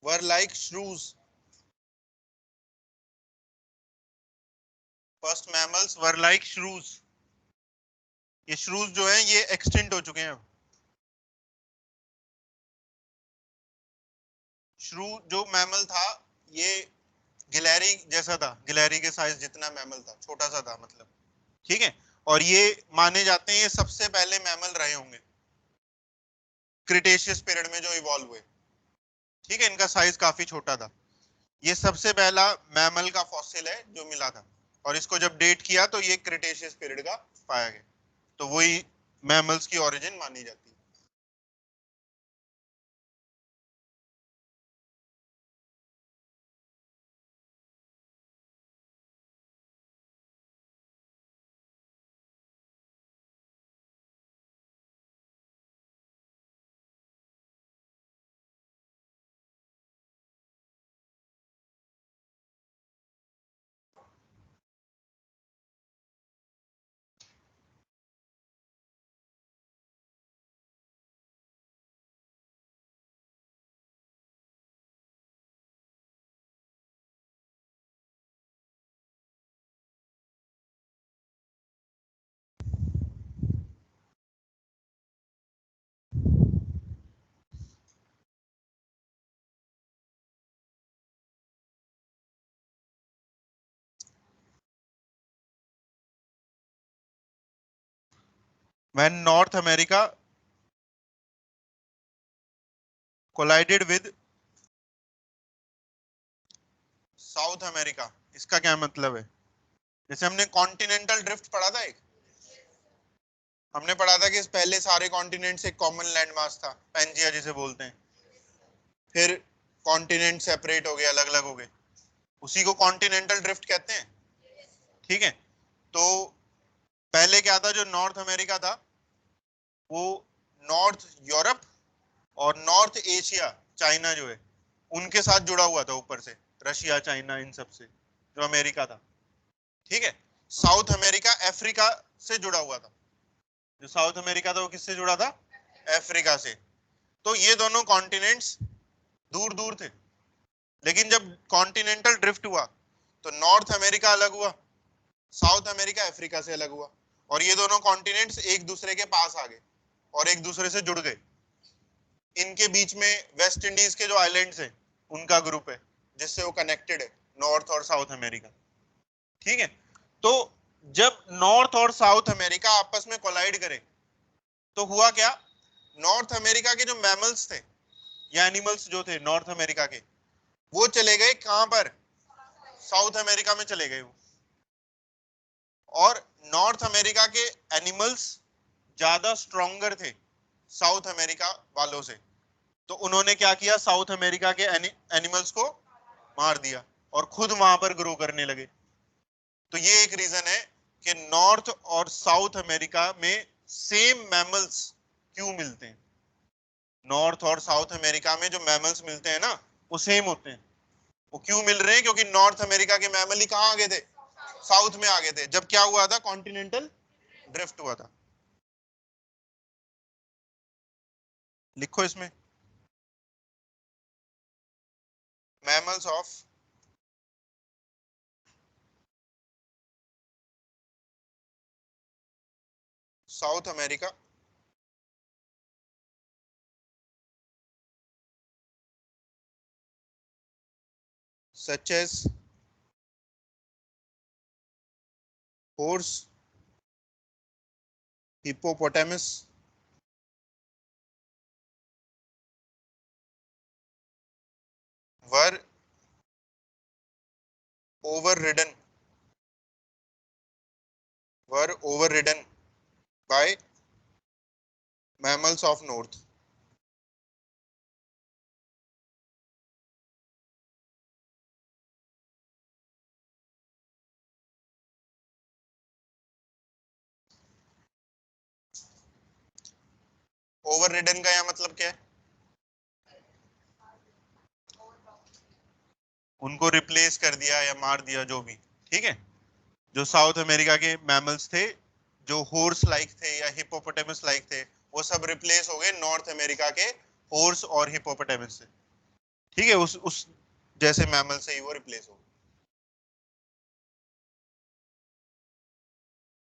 were like shrews. First mammals were like shrews. ये श्रूज जो है ये एक्सटिंक्ट हो चुके हैं अब। श्रू जो मैमल था ये गिलहरी जैसा था, गिलहरी के साइज जितना मैमल था, छोटा सा था मतलब, ठीक है। और ये माने जाते हैं ये सबसे पहले मैमल रहे होंगे क्रिटेशियस पीरियड में जो इवॉल्व हुए, ठीक है। इनका साइज काफी छोटा था। ये सबसे पहला मैमल का फॉसिल है जो मिला था, और इसको जब डेट किया तो ये क्रिटेशियस पीरियड का पाया गया, तो वही मैमल्स की ओरिजिन मानी जाती है। When North America collided with south America, इसका क्या मतलब है? जैसे हमने कॉन्टिनेंटल ड्रिफ्ट पढ़ा था, एक हमने पढ़ा था कि पहले सारे कॉन्टिनेंट से एक कॉमन लैंड मास था, पेंजिया जिसे बोलते हैं, फिर कॉन्टिनेंट सेपरेट हो गए, अलग अलग हो गए, उसी को कॉन्टिनेंटल ड्रिफ्ट कहते हैं, ठीक है। तो पहले क्या था, जो नॉर्थ अमेरिका था वो नॉर्थ यूरोप और नॉर्थ एशिया, चाइना जो है उनके साथ जुड़ा हुआ था ऊपर से, रशिया चाइना इन सब से, जो अमेरिका था, ठीक है। साउथ अमेरिका अफ्रीका से जुड़ा हुआ था, जो साउथ अमेरिका था वो किससे जुड़ा था? अफ्रीका से। तो ये दोनों कॉन्टिनेंट्स दूर दूर थे, लेकिन जब कॉन्टिनेंटल ड्रिफ्ट हुआ तो नॉर्थ अमेरिका अलग हुआ, साउथ अमेरिका अफ्रीका से अलग हुआ, और ये दोनों कॉन्टिनेंट्स एक दूसरे के पास आ गए और एक दूसरे से जुड़ गए। इनके बीच में वेस्ट इंडीज के जो आइलैंड्स हैं उनका ग्रुप है जिससे वो कनेक्टेड है, नॉर्थ और साउथ अमेरिका, ठीक है। तो जब नॉर्थ और साउथ अमेरिका आपस में कोलाइड करे तो हुआ क्या, नॉर्थ अमेरिका के जो मैमल्स थे या एनिमल्स जो थे नॉर्थ अमेरिका के, वो चले गए कहां पर? साउथ अमेरिका में चले गए वो। और नॉर्थ अमेरिका के एनिमल्स ज्यादा स्ट्रोंगर थे साउथ अमेरिका वालों से, तो उन्होंने क्या किया, साउथ अमेरिका के एनिमल्स को मार दिया और खुद वहां पर ग्रो करने लगे। तो ये एक रीजन है कि नॉर्थ और साउथ अमेरिका में सेम मैमल्स क्यों मिलते हैं? नॉर्थ और साउथ अमेरिका में जो मैमल्स मिलते हैं ना, वो सेम होते हैं। वो क्यों मिल रहे हैं? क्योंकि नॉर्थ अमेरिका के मैमल ही कहाँ आ गए थे? साउथ में आ गए थे। जब क्या हुआ था? कॉन्टिनेंटल ड्रिफ्ट हुआ था। लिखो इसमें, mammals of South America such as horse, hippopotamus, were overridden by mammals of north. Overridden का यह मतलब क्या है? उनको रिप्लेस कर दिया या मार दिया, जो भी। ठीक है, जो साउथ अमेरिका के मैमल्स थे, जो हॉर्स लाइक थे या हिप्पोपोटामस लाइक थे, वो सब रिप्लेस हो गए नॉर्थ अमेरिका के हॉर्स और हिप्पोपोटामस से। ठीक है, उस जैसे मैमल से ही वो रिप्लेस हो गए।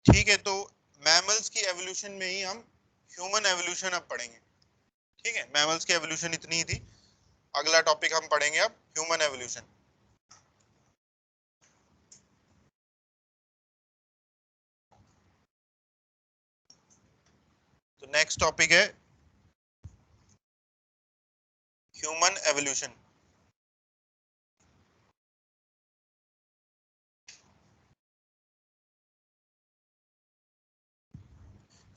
ठीक है, तो मैमल्स की एवोल्यूशन में ही हम ह्यूमन एवोल्यूशन अब पढ़ेंगे। ठीक है, मैमल्स की एवोल्यूशन इतनी ही थी। अगला टॉपिक हम पढ़ेंगे अब ह्यूमन एवोल्यूशन। तो नेक्स्ट टॉपिक है ह्यूमन एवोल्यूशन।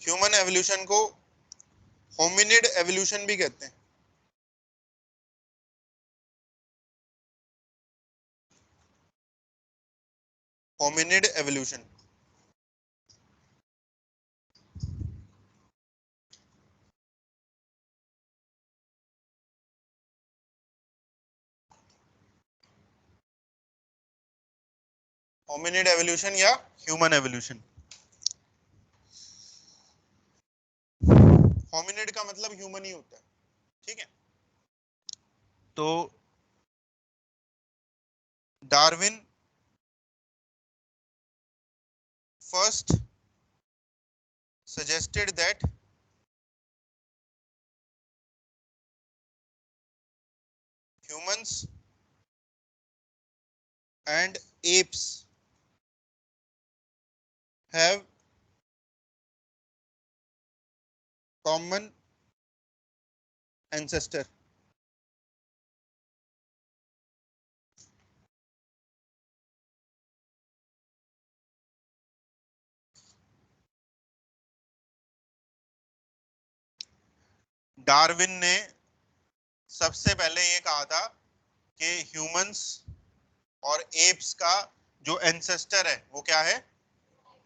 ह्यूमन एवोल्यूशन को होमिनिड एवोल्यूशन भी कहते हैं। Hominid evolution. होमिनिड एवोल्यूशन या ह्यूमन एवोल्यूशन। होमिनिड का मतलब ह्यूमन ही होता है। ठीक है, तो Darwin first suggested that humans and apes have common ancestor. Darwin ने सबसे पहले ये कहा था कि ह्यूमंस और एप्स का जो एंसेस्टर है वो क्या है?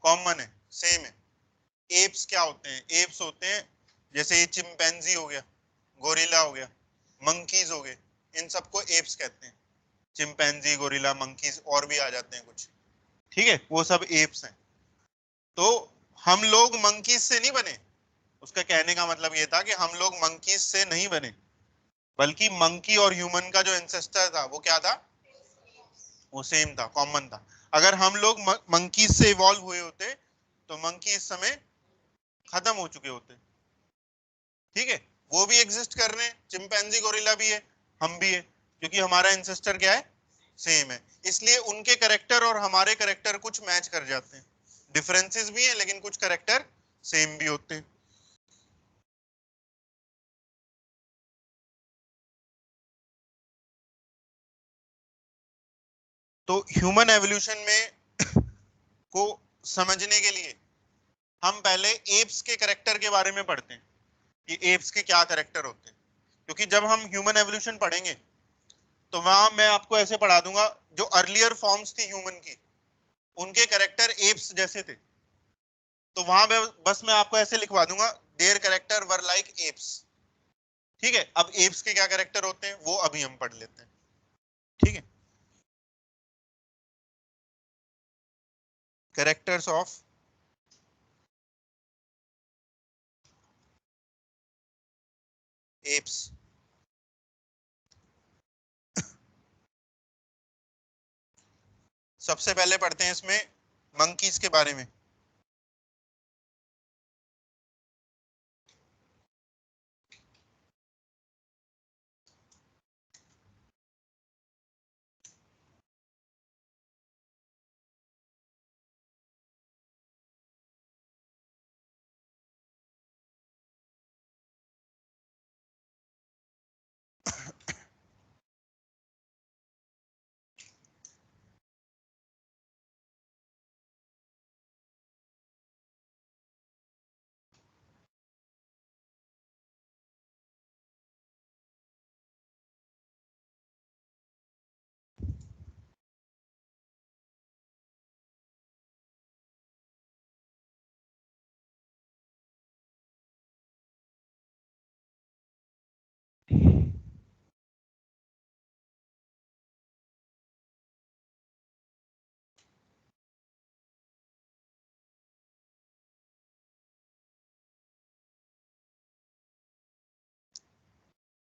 कॉमन है, सेम है। एप्स क्या होते हैं? एप्स होते हैं जैसे ये चिंपैंजी हो गया, गोरिल्ला हो गया, मंकीज हो गए, इन सबको एप्स कहते हैं। चिंपैंजी, गोरिल्ला, मंकीज और भी आ जाते हैं कुछ। ठीक है, वो सब एप्स हैं। तो हम लोग मंकीज से नहीं बने। उसका कहने का मतलब ये था कि हम लोग मंकीज से नहीं बने, बल्कि मंकी और ह्यूमन का जो एंसेस्टर था वो क्या था? वो सेम था, कॉमन था। अगर हम लोग मंकीज से इवॉल्व हुए होते तो मंकी इस समय खत्म हो चुके होते। ठीक है, वो भी एग्जिस्ट कर रहे हैं, चिंपैंजी गोरिल्ला भी है, हम भी है, क्योंकि हमारा एंसेस्टर क्या है? सेम है। इसलिए उनके करेक्टर और हमारे करेक्टर कुछ मैच कर जाते हैं। डिफरेंसेस भी हैं लेकिन कुछ करेक्टर सेम भी होते हैं। तो ह्यूमन एवोल्यूशन में को समझने के लिए हम पहले एप्स के करेक्टर के बारे में पढ़ते हैं कि एप्स के क्या करेक्टर होते हैं। क्योंकि जब हम ह्यूमन एवोल्यूशन पढ़ेंगे तो वहां मैं आपको ऐसे पढ़ा दूंगा जो अर्लियर फॉर्म्स थी ह्यूमन की, उनके कैरेक्टर एप्स जैसे थे, तो वहां पे बस मैं आपको ऐसे लिखवा दूंगा, their character were like apps. ठीक है, अब एप्स के क्या कैरेक्टर होते हैं वो अभी हम पढ़ लेते हैं। ठीक है, कैरेक्टर्स ऑफ एप्स। सबसे पहले पढ़ते हैं इसमें मंकीज के बारे में।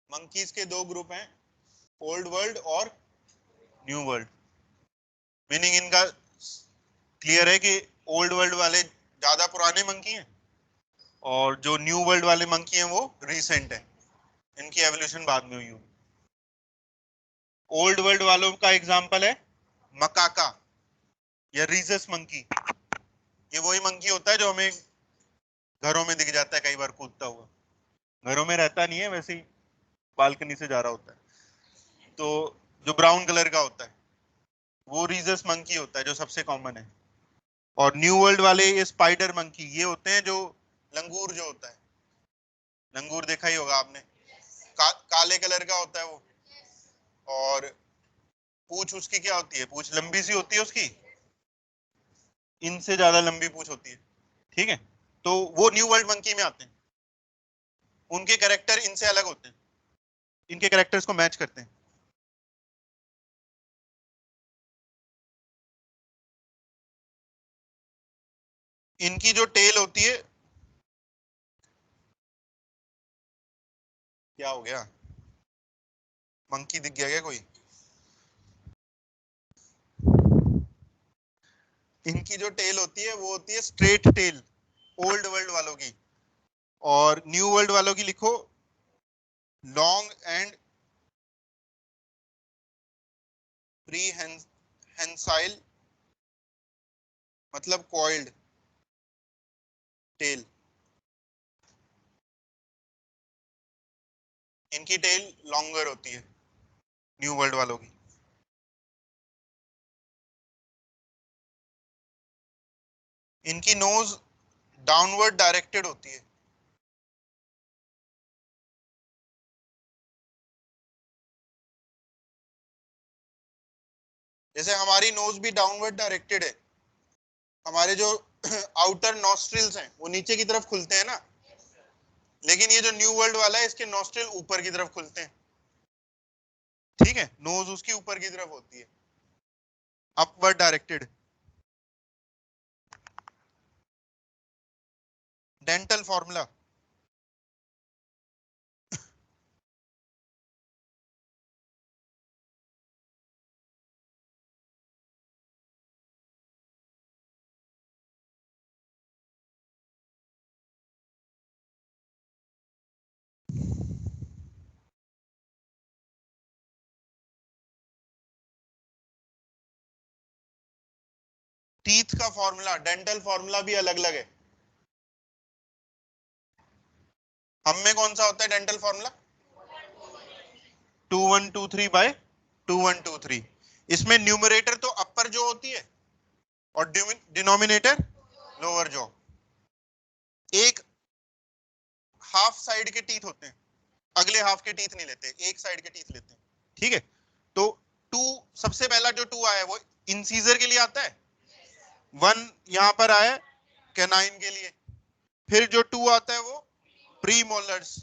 मंकीज के दो ग्रुप हैं, ओल्ड वर्ल्ड और न्यू वर्ल्ड। मीनिंग इनका क्लियर है कि ओल्ड वर्ल्ड वाले ज्यादा पुराने मंकी हैं और जो न्यू वर्ल्ड वाले मंकी हैं वो रिसेंट है, इनकी एवोल्यूशन बाद में हुई होगी। ओल्ड वर्ल्ड वालों का एग्जांपल है मकाका या रीजस मंकी। ये वही मंकी होता है जो हमें घरों में दिख जाता है कई बार कूदता हुआ, घरों में रहता नहीं है, वैसे ही बालकनी से जा रहा होता है। तो जो ब्राउन कलर का होता है वो रीजस मंकी होता है जो सबसे कॉमन है। और न्यू वर्ल्ड वाले ये स्पाइडर मंकी ये होते हैं, जो लंगूर जो होता है, लंगूर देखा ही होगा आपने, काले कलर का होता है वो, और पूंछ उसकी क्या होती है, पूंछ लंबी सी होती है उसकी, इनसे ज्यादा लंबी पूंछ होती है। ठीक है, तो वो न्यू वर्ल्ड मंकी में आते हैं, उनके कैरेक्टर इनसे अलग होते हैं, इनके कैरेक्टर्स को मैच करते हैं। इनकी जो टेल होती है, क्या हो गया, मंकी दिख गया क्या कोई? इनकी जो टेल होती है वो होती है स्ट्रेट टेल, ओल्ड वर्ल्ड वालों की। और न्यू वर्ल्ड वालों की लिखो लॉन्ग एंड प्रीहेंसाइल, मतलब कॉइल्ड टेल। इनकी टेल लॉन्गर होती है न्यू वर्ल्ड वालों की। इनकी नोज डाउनवर्ड डायरेक्टेड होती है। जैसे हमारी नोज भी डाउनवर्ड डायरेक्टेड है, हमारे जो आउटर नॉस्ट्रिल्स हैं वो नीचे की तरफ खुलते हैं ना, लेकिन ये जो न्यू वर्ल्ड वाला है इसके नॉस्ट्रिल ऊपर की तरफ खुलते हैं। ठीक है, नोज उसकी ऊपर की तरफ होती है, upward directed. Dental formula, teeth का फॉर्मूला, डेंटल फॉर्मूला भी अलग अलग है। हम में कौन सा होता है डेंटल फॉर्मूला? 2123 बाय 2123। इसमें न्यूमरेटर तो अपर जो होती है और डिनोमिनेटर लोअर जॉ। एक हाफ साइड के टीथ होते हैं, अगले हाफ के टीथ नहीं लेते, एक साइड के टीथ लेते हैं। ठीक है, तो टू, सबसे पहला जो टू आया है वो इंसीजर के लिए आता है, 1 यहां पर आया कैनाइन के लिए, फिर जो 2 आता है वो प्री मोलर्स,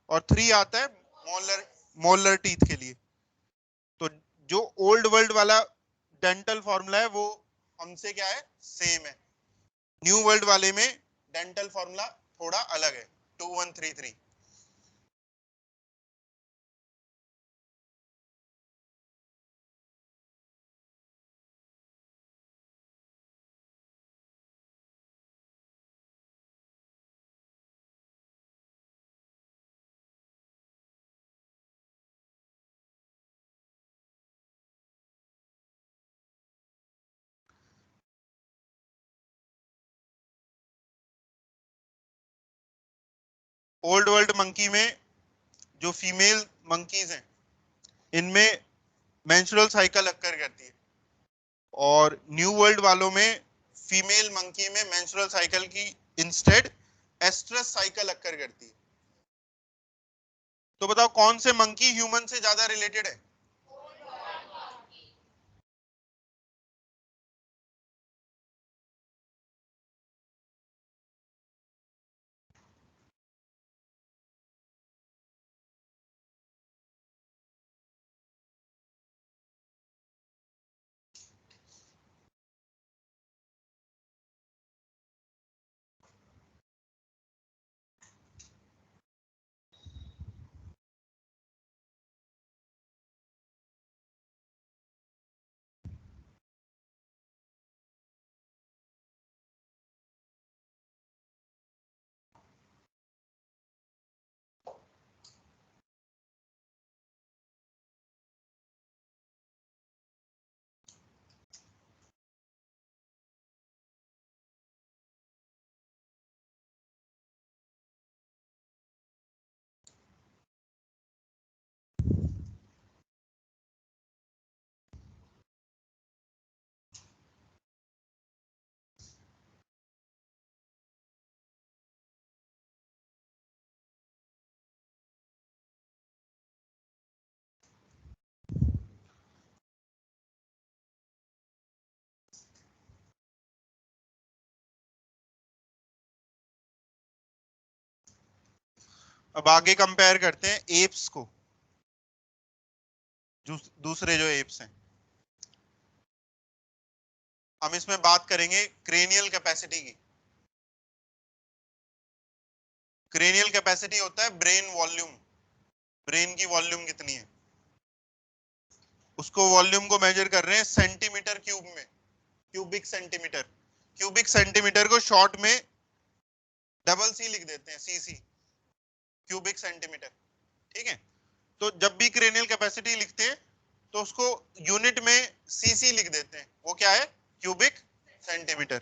और 3 आता है मोलर मोलर टीथ के लिए। तो जो ओल्ड वर्ल्ड वाला डेंटल फॉर्मूला है वो हमसे क्या है, सेम है। न्यू वर्ल्ड वाले में डेंटल फॉर्मूला थोड़ा अलग है, 2133। ओल्ड वर्ल्ड मंकी में जो फीमेल मंकीज हैं इनमें मेंस्ट्रुअल साइकिल अक्कर करती है, और न्यू वर्ल्ड वालों में फीमेल मंकी में मेंस्ट्रुअल साइकिल की इंस्टेड एस्ट्रस साइकिल अक्कर करती है। तो बताओ कौन से मंकी ह्यूमन से ज्यादा रिलेटेड है? अब आगे कंपेयर करते हैं एप्स को, दूसरे जो एप्स हैं। हम इसमें बात करेंगे क्रेनियल कैपेसिटी की। क्रेनियल कैपेसिटी होता है ब्रेन वॉल्यूम, ब्रेन की वॉल्यूम कितनी है, उसको वॉल्यूम को मेजर कर रहे हैं सेंटीमीटर क्यूब में, क्यूबिक सेंटीमीटर। क्यूबिक सेंटीमीटर को शॉर्ट में डबल सी लिख देते हैं, सीसी, क्यूबिक सेंटीमीटर। ठीक है, तो जब भी क्रेनियल कैपेसिटी लिखते हैं तो उसको यूनिट में सीसी लिख देते हैं, वो क्या है, cubic centimetre.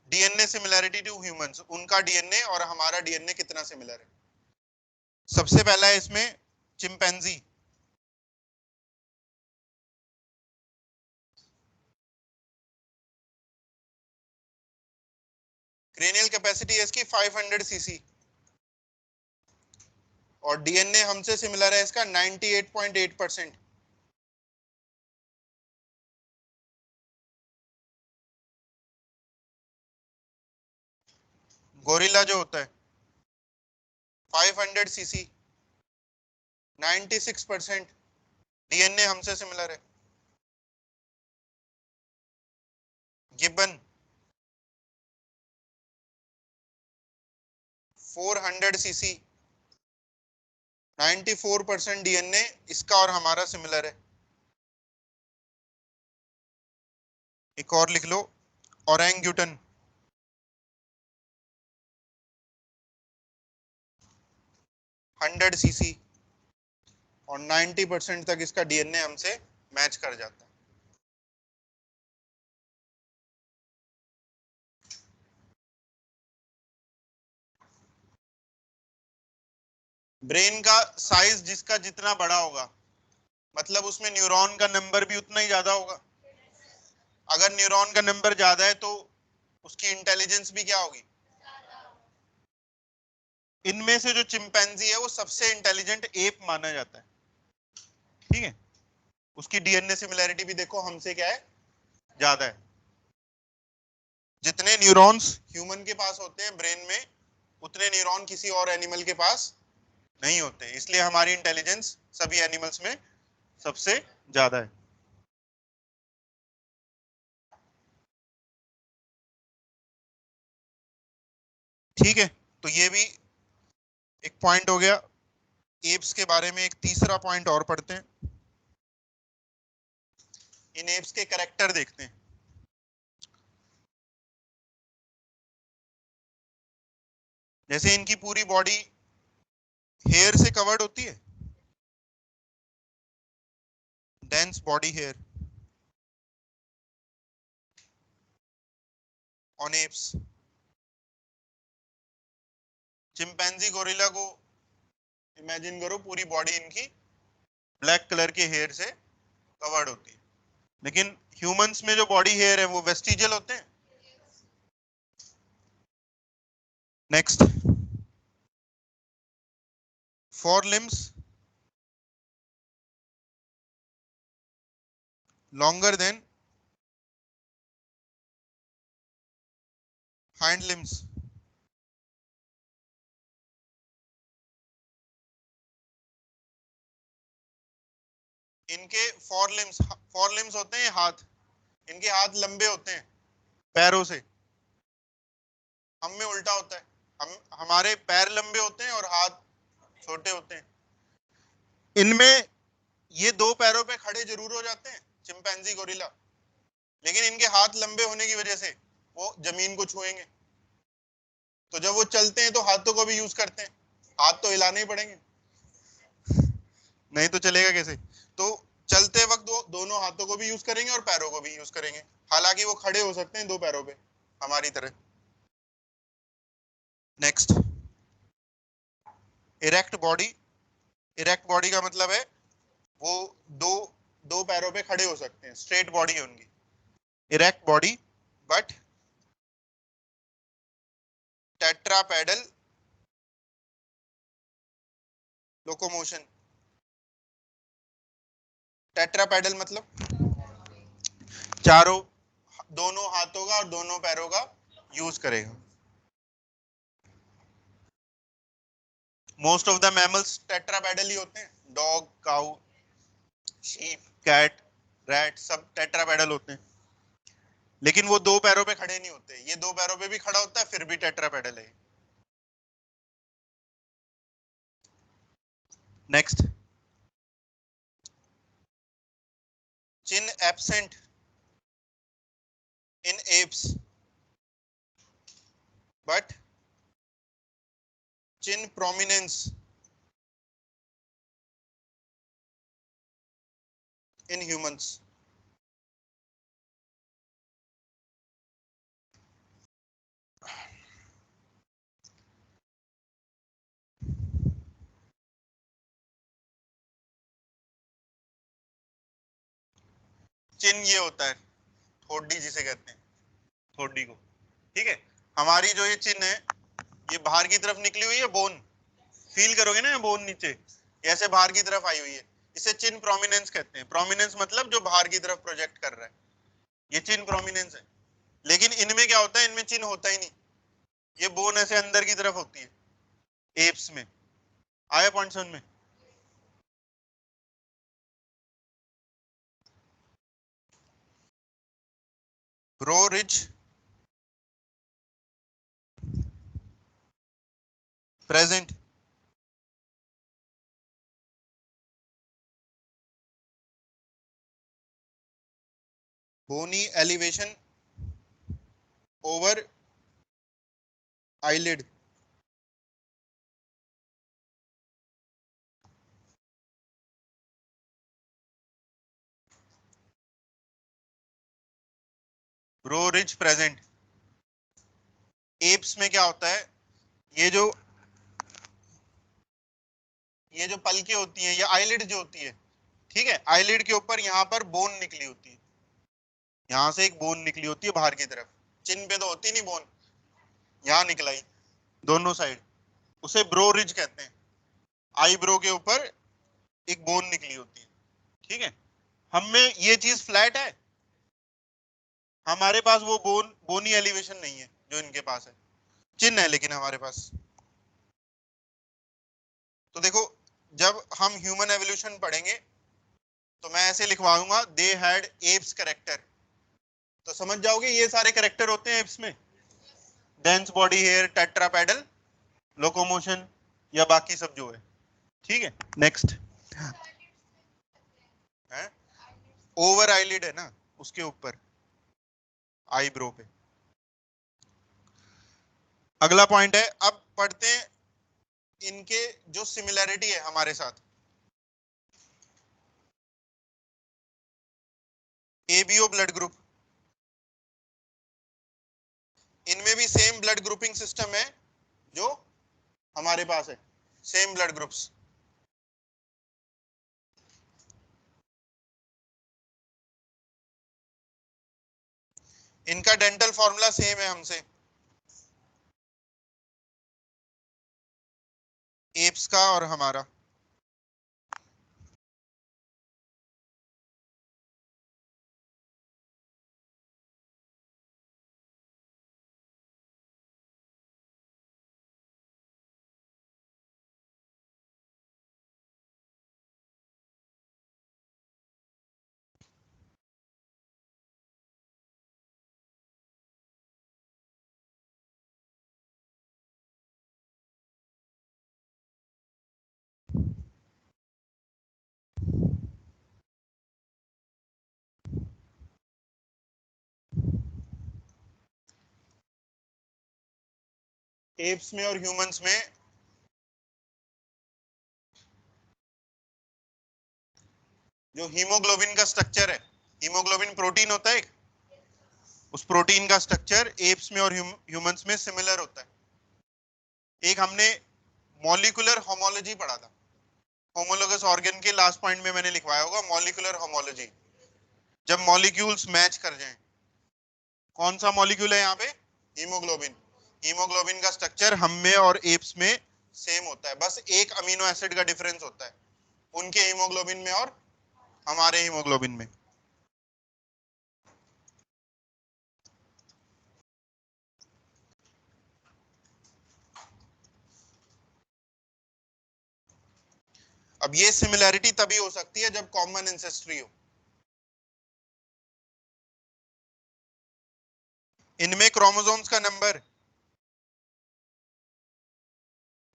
DNA similarity to humans, उनका डीएनए और हमारा डीएनए कितना सिमिलर है। सबसे पहला है इसमें चिंपैंजी। क्रेनियल कैपेसिटी है इसकी 500 सीसी, और डीएनए हमसे सिमिलर है इसका 98.8%। गोरिल्ला जो होता है 500 सीसी, 96% डीएनए हमसे सिमिलर है। गिब्बन 400 सीसी, 94% डीएनए इसका और हमारा सिमिलर है। एक और लिख लो, ओरंगुटन 100 सीसी, और 90% तक इसका डीएनए हमसे मैच कर जाता है। ब्रेन का साइज जिसका जितना बड़ा होगा, मतलब उसमें न्यूरॉन का नंबर भी उतना ही ज्यादा होगा। अगर न्यूरॉन का नंबर ज्यादा है तो उसकी इंटेलिजेंस भी क्या होगी। इनमें से जो चिंपैंजी है वो सबसे इंटेलिजेंट एप माना जाता है। ठीक है, उसकी डीएनए सिमिलैरिटी भी देखो हमसे क्या है, ज्यादा है। जितने न्यूरॉन्स ह्यूमन के पास होते हैं ब्रेन में, उतने न्यूरॉन किसी और एनिमल के पास नहीं होते, इसलिए हमारी इंटेलिजेंस सभी एनिमल्स में सबसे ज्यादा है। ठीक है, तो ये भी एक पॉइंट हो गया। एप्स के बारे में एक तीसरा पॉइंट और पढ़ते हैं। इन एप्स के कैरेक्टर देखते हैं। जैसे इनकी पूरी बॉडी हेयर से कवर्ड होती है, dense body hair on apes. Chimpanzee gorilla को इमेजिन करो, पूरी बॉडी इनकी ब्लैक कलर के हेयर से कवर्ड होती है, लेकिन ह्यूमंस में जो बॉडी हेयर है वो वेस्टिजियल होते हैं। Next, four limbs longer than hind limbs। इनके फोर लिम्स होते हैं हाथ, इनके हाथ लंबे होते हैं पैरों से। हम में उल्टा होता है, हम हमारे पैर लंबे होते हैं और हाथ छोटे होते हैं। इनमें ये दो पैरों पे खड़े जरूर हो जाते हैं चिंपैंजी गोरिल्ला, लेकिन इनके हाथ लंबे होने की वजह से वो जमीन को छुएंगे। तो जब वो चलते हैं तो हाथों को भी यूज करते हैं, हाथ तो हिलाने ही पड़ेंगे, नहीं तो चलेगा कैसे। तो चलते वक्त वो दोनों हाथों को भी यूज करेंगे और पैरों को भी यूज करेंगे, हालांकि वो खड़े हो सकते हैं दो पैरों पे हमारी तरह। Next, erect body. Erect body का मतलब है वो दो दो पैरों पे खड़े हो सकते हैं, स्ट्रेट बॉडी है उनकी, इरेक्ट बॉडी, बट टेट्रापेडल लोकोमोशन। टेट्रापेडल मतलब चारों, दोनों हाथों का और दोनों पैरों का यूज करेगा। मोस्ट ऑफ द मैमल्स टेट्रापेडल ही होते हैं, डॉग, काऊ, शीप, कैट, रैट, सब टेट्रापेडल होते हैं, लेकिन वो दो पैरों पे खड़े नहीं होते। ये दो पैरों पे भी खड़ा होता है फिर भी टेट्रापेडल है। Next, chin absent in apes but chin prominence in humans. Chin ये होता है ठोडी जिसे कहते हैं, ठोडी को, ठीक है। हमारी जो ये चिन है ये बाहर की तरफ निकली हुई है, बोन फील करोगे ना, बोन नीचे ये ऐसे बाहर की तरफ आई हुई है, इसे चिन प्रोमिनेंस कहते हैं। प्रोमिनेंस मतलब जो बाहर की तरफ प्रोजेक्ट कर रहा है, ये चिन प्रोमिनेंस है। लेकिन इनमें क्या होता है, इनमें चिन होता ही नहीं, ये बोन ऐसे अंदर की तरफ होती है एप्स में। आया पॉइंट समझ में? Brow ridge present, bony elevation over eyelid. Brow ridge present. Apes में क्या होता है, ये जो ये जो पलकें होती हैं, ये आईलिड जो होती है, ठीक है, आईलिड के ऊपर यहाँ पर बोन निकली होती है, यहाँ से एक बोन निकली होती है बाहर की तरफ। चिन पे तो होती नहीं बोन, यहाँ निकलाई दोनों साइड, उसे ब्रो रिज कहते हैं। आई ब्रो के ऊपर एक बोन निकली होती है, ठीक है। हम में ये चीज फ्लैट है, हमारे पास वो बोनी एलिवेशन नहीं है जो इनके पास है, चिन्ह है लेकिन हमारे पास। तो देखो, जब हम ह्यूमन एवोल्यूशन पढ़ेंगे तो मैं ऐसे लिखवाऊंगा, दे हैड एप्स करेक्टर, तो समझ जाओगे ये सारे करेक्टर होते हैं एप्स में, डेंस बॉडी, हेयर, टेट्रापेडल, लोकोमोशन, या बाकी सब जो है। ठीक है, नेक्स्ट है, ओवर आईलिड है ना, उसके ऊपर आईब्रो पे। अगला पॉइंट है, अब पढ़ते हैं इनके जो सिमिलैरिटी है हमारे साथ। एबीओ ब्लड ग्रुप, इनमें भी सेम ब्लड ग्रुपिंग सिस्टम है जो हमारे पास है, सेम ब्लड ग्रुप्स। इनका डेंटल फॉर्मूला सेम है हमसे, एप्स का और हमारा। एप्स में और ह्यूमंस में जो हीमोग्लोबिन का स्ट्रक्चर है, हीमोग्लोबिन प्रोटीन होता है एक, उस प्रोटीन का स्ट्रक्चर एप्स में और ह्यूमंस में सिमिलर होता है। एक हमने मॉलिक्यूलर होमोलॉजी पढ़ा था, होमोलोगस ऑर्गन के लास्ट पॉइंट में मैंने लिखवाया होगा मॉलिक्यूलर होमोलॉजी, जब मॉलिक्यूल्स मैच कर जाएं। कौन सा मॉलिक्यूल है यहाँ पे? हीमोग्लोबिन। हीमोग्लोबिन का स्ट्रक्चर हम में और एप्स में सेम होता है, बस एक अमीनो एसिड का डिफरेंस होता है उनके हीमोग्लोबिन में और हमारे हीमोग्लोबिन में। अब ये सिमिलैरिटी तभी हो सकती है जब कॉमन इंसेस्ट्री हो। इनमें क्रोमोसोम्स का नंबर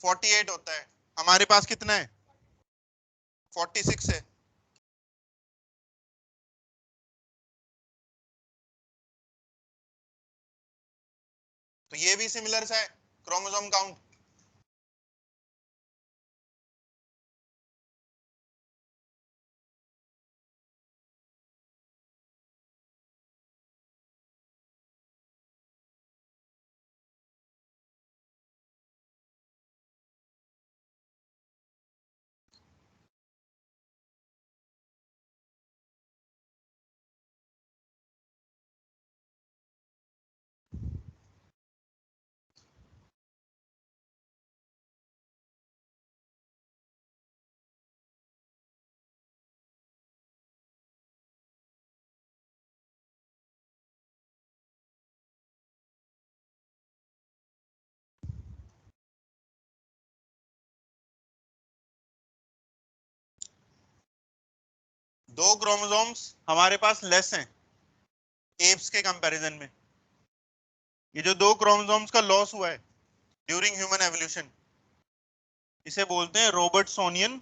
48 होता है, हमारे पास कितना है? 46 है। तो ये भी सिमिलर सा है, क्रोमोसोम काउंट। दो क्रोमोसोम्स हमारे पास लेस हैं एप्स के कंपैरिजन में। ये जो दो क्रोमोसोम्स का लॉस हुआ है ड्यूरिंग ह्यूमन एवोल्यूशन, इसे बोलते हैं रॉबर्टसोनियन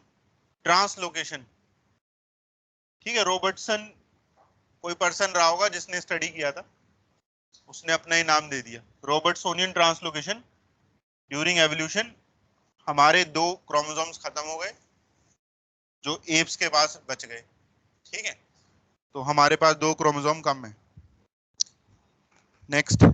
ट्रांसलोकेशन। ठीक है, रॉबर्टसन कोई पर्सन रहा होगा जिसने स्टडी किया था, उसने अपना ही नाम दे दिया। रॉबर्टसोनियन ट्रांसलोकेशन ड्यूरिंग एवोल्यूशन, हमारे दो क्रोमोसोम्स खत्म हो गए जो एप्स के पास बच गए। ठीक है, तो हमारे पास दो क्रोमोसोम कम है। नेक्स्ट,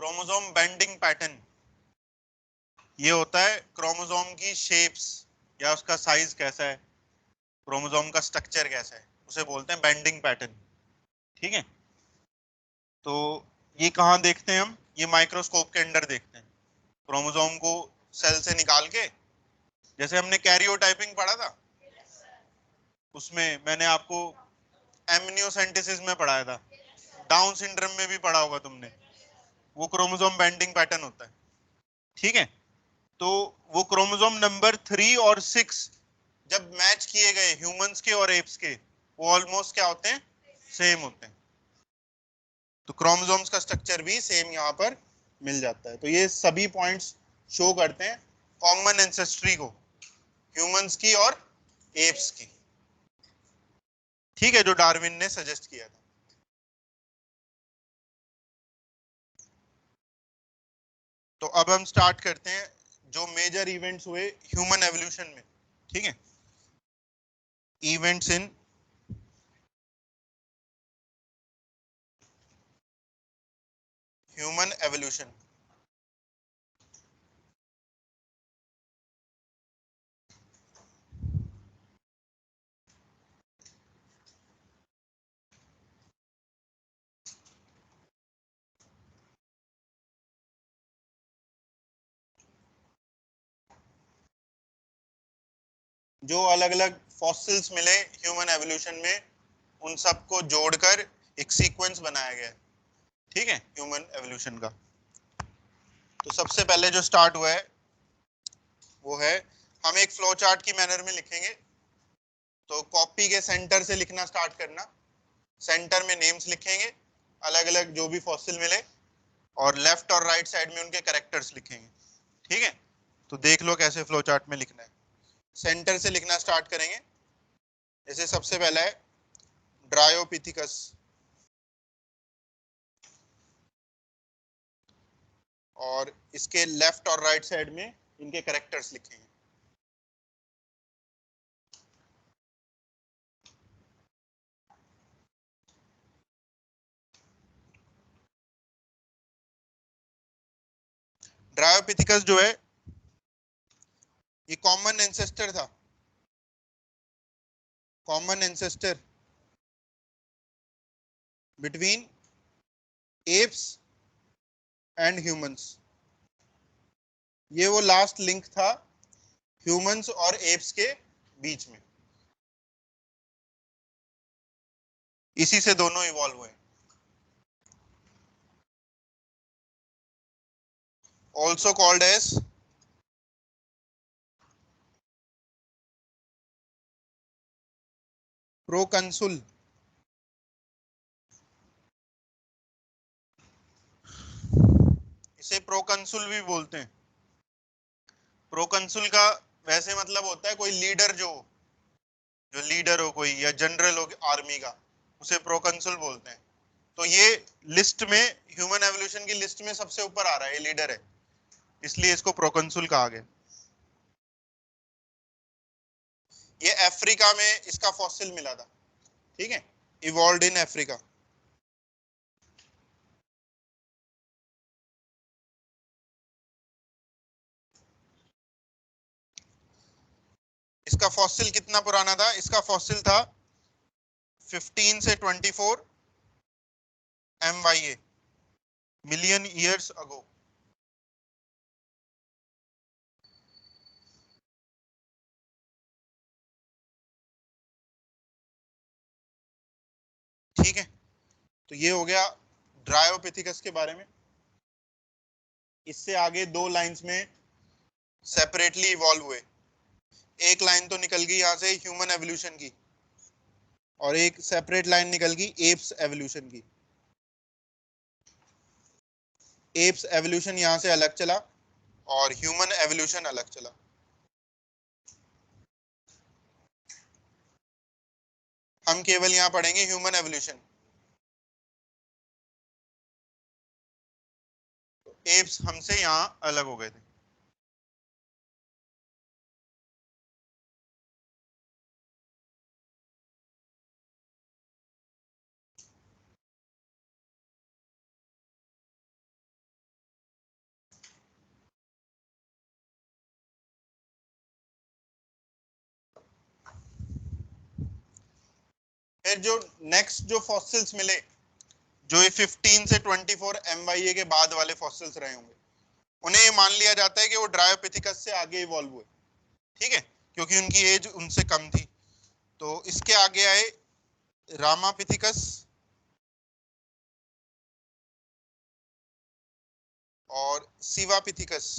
क्रोमोसोम बेंडिंग पैटर्न ये होता है क्रोमोसोम की शेप्स या उसका साइज कैसा है, क्रोमोसोम का स्ट्रक्चर कैसा है, उसे बोलते हैं बेंडिंग पैटर्न। ठीक है, तो ये कहाँ देखते हैं हम, ये माइक्रोस्कोप के अंदर देखते हैं क्रोमोसोम को सेल से निकाल के। जैसे हमने कैरियोटाइपिंग पढ़ा था, उसमें मैंने आपको एमनियोसेंटेसिस में पढ़ाया था, डाउन सिंड्रोम में भी पढ़ा होगा तुमने, वो क्रोमोसोम बेंडिंग पैटर्न होता है। ठीक है, तो वो क्रोमोसोम नंबर 3 और 6 जब मैच किए गए ह्यूमंस के और एप्स के, वो ऑलमोस्ट क्या होते हैं, सेम होते हैं। तो क्रोमोसोम्स का स्ट्रक्चर भी सेम यहाँ पर मिल जाता है। तो ये सभी पॉइंट्स शो करते हैं कॉमन एंसेस्ट्री को ह्यूमंस की और एप्स की। ठीक है, जो डार्विन ने सजेस्ट किया था। तो अब हम स्टार्ट करते हैं जो मेजर इवेंट्स हुए ह्यूमन एवोल्यूशन में। ठीक है, इवेंट्स इन ह्यूमन एवोल्यूशन। जो अलग अलग फॉसिल्स मिले ह्यूमन एवोल्यूशन में, उन सबको जोड़कर एक सीक्वेंस बनाया गया है। ठीक है, ह्यूमन एवोल्यूशन का। तो सबसे पहले जो स्टार्ट हुआ है वो है, हम एक फ्लो चार्ट की मैनर में लिखेंगे। तो कॉपी के सेंटर से लिखना स्टार्ट करना, सेंटर में नेम्स लिखेंगे अलग अलग जो भी फॉसिल मिले, और लेफ्ट और राइट साइड में उनके कैरेक्टर्स लिखेंगे। ठीक है, तो देख लो कैसे फ्लो चार्ट में लिखना है। सेंटर से लिखना स्टार्ट करेंगे। जैसे सबसे पहला है ड्रायोपिथिकस, और इसके लेफ्ट और राइट साइड में इनके कैरेक्टर्स लिखेंगे। ड्रायोपिथिकस जो है ये कॉमन एंसेस्टर था, common ancestor between apes and humans. ये वो लास्ट लिंक था ह्यूमंस और एप्स के बीच में, इसी से दोनों इवॉल्व हुए। Also called as Proconsul. इसे प्रोकंसुल भी बोलते हैं। प्रोकंसुल का वैसे मतलब होता है कोई लीडर, जो जो लीडर हो कोई, या जनरल हो आर्मी का, उसे प्रोकंसुल बोलते हैं। तो ये लिस्ट में, ह्यूमन एवोल्यूशन की लिस्ट में सबसे ऊपर आ रहा है, ये लीडर है, इसलिए इसको प्रोकंसुल कहा गया। ये अफ्रीका में इसका फॉसिल मिला था। ठीक है, इवॉल्व्ड इन अफ्रीका। इसका फॉसिल कितना पुराना था, इसका फॉसिल था 15 से 24 MYA, मिलियन ईयर्स अगो। ठीक है, तो ये हो गया ड्रायोपिथिकस के बारे में। इससे आगे दो लाइंस में सेपरेटली इवॉल्व हुए। एक लाइन तो निकल गई यहाँ से ह्यूमन एवोल्यूशन की, और एक सेपरेट लाइन निकल गई एप्स एवोल्यूशन की। एप्स एवोल्यूशन यहाँ से अलग चला और ह्यूमन एवोल्यूशन अलग चला। हम केवल यहाँ पढ़ेंगे ह्यूमन एवोल्यूशन। एप्स हमसे यहाँ अलग हो गए थे। फिर जो नेक्स्ट जो फॉसिल्स मिले, जो ये 15 से 24 MYA के बाद वाले फॉसिल्स रहे होंगे, उन्हें ये मान लिया जाता है कि वो ड्रायोपिथिकस से आगे इवॉल्व हुए, ठीक है, क्योंकि उनकी एज उनसे कम थी। तो इसके आगे आए रामापिथिकस और सिवापिथिकस।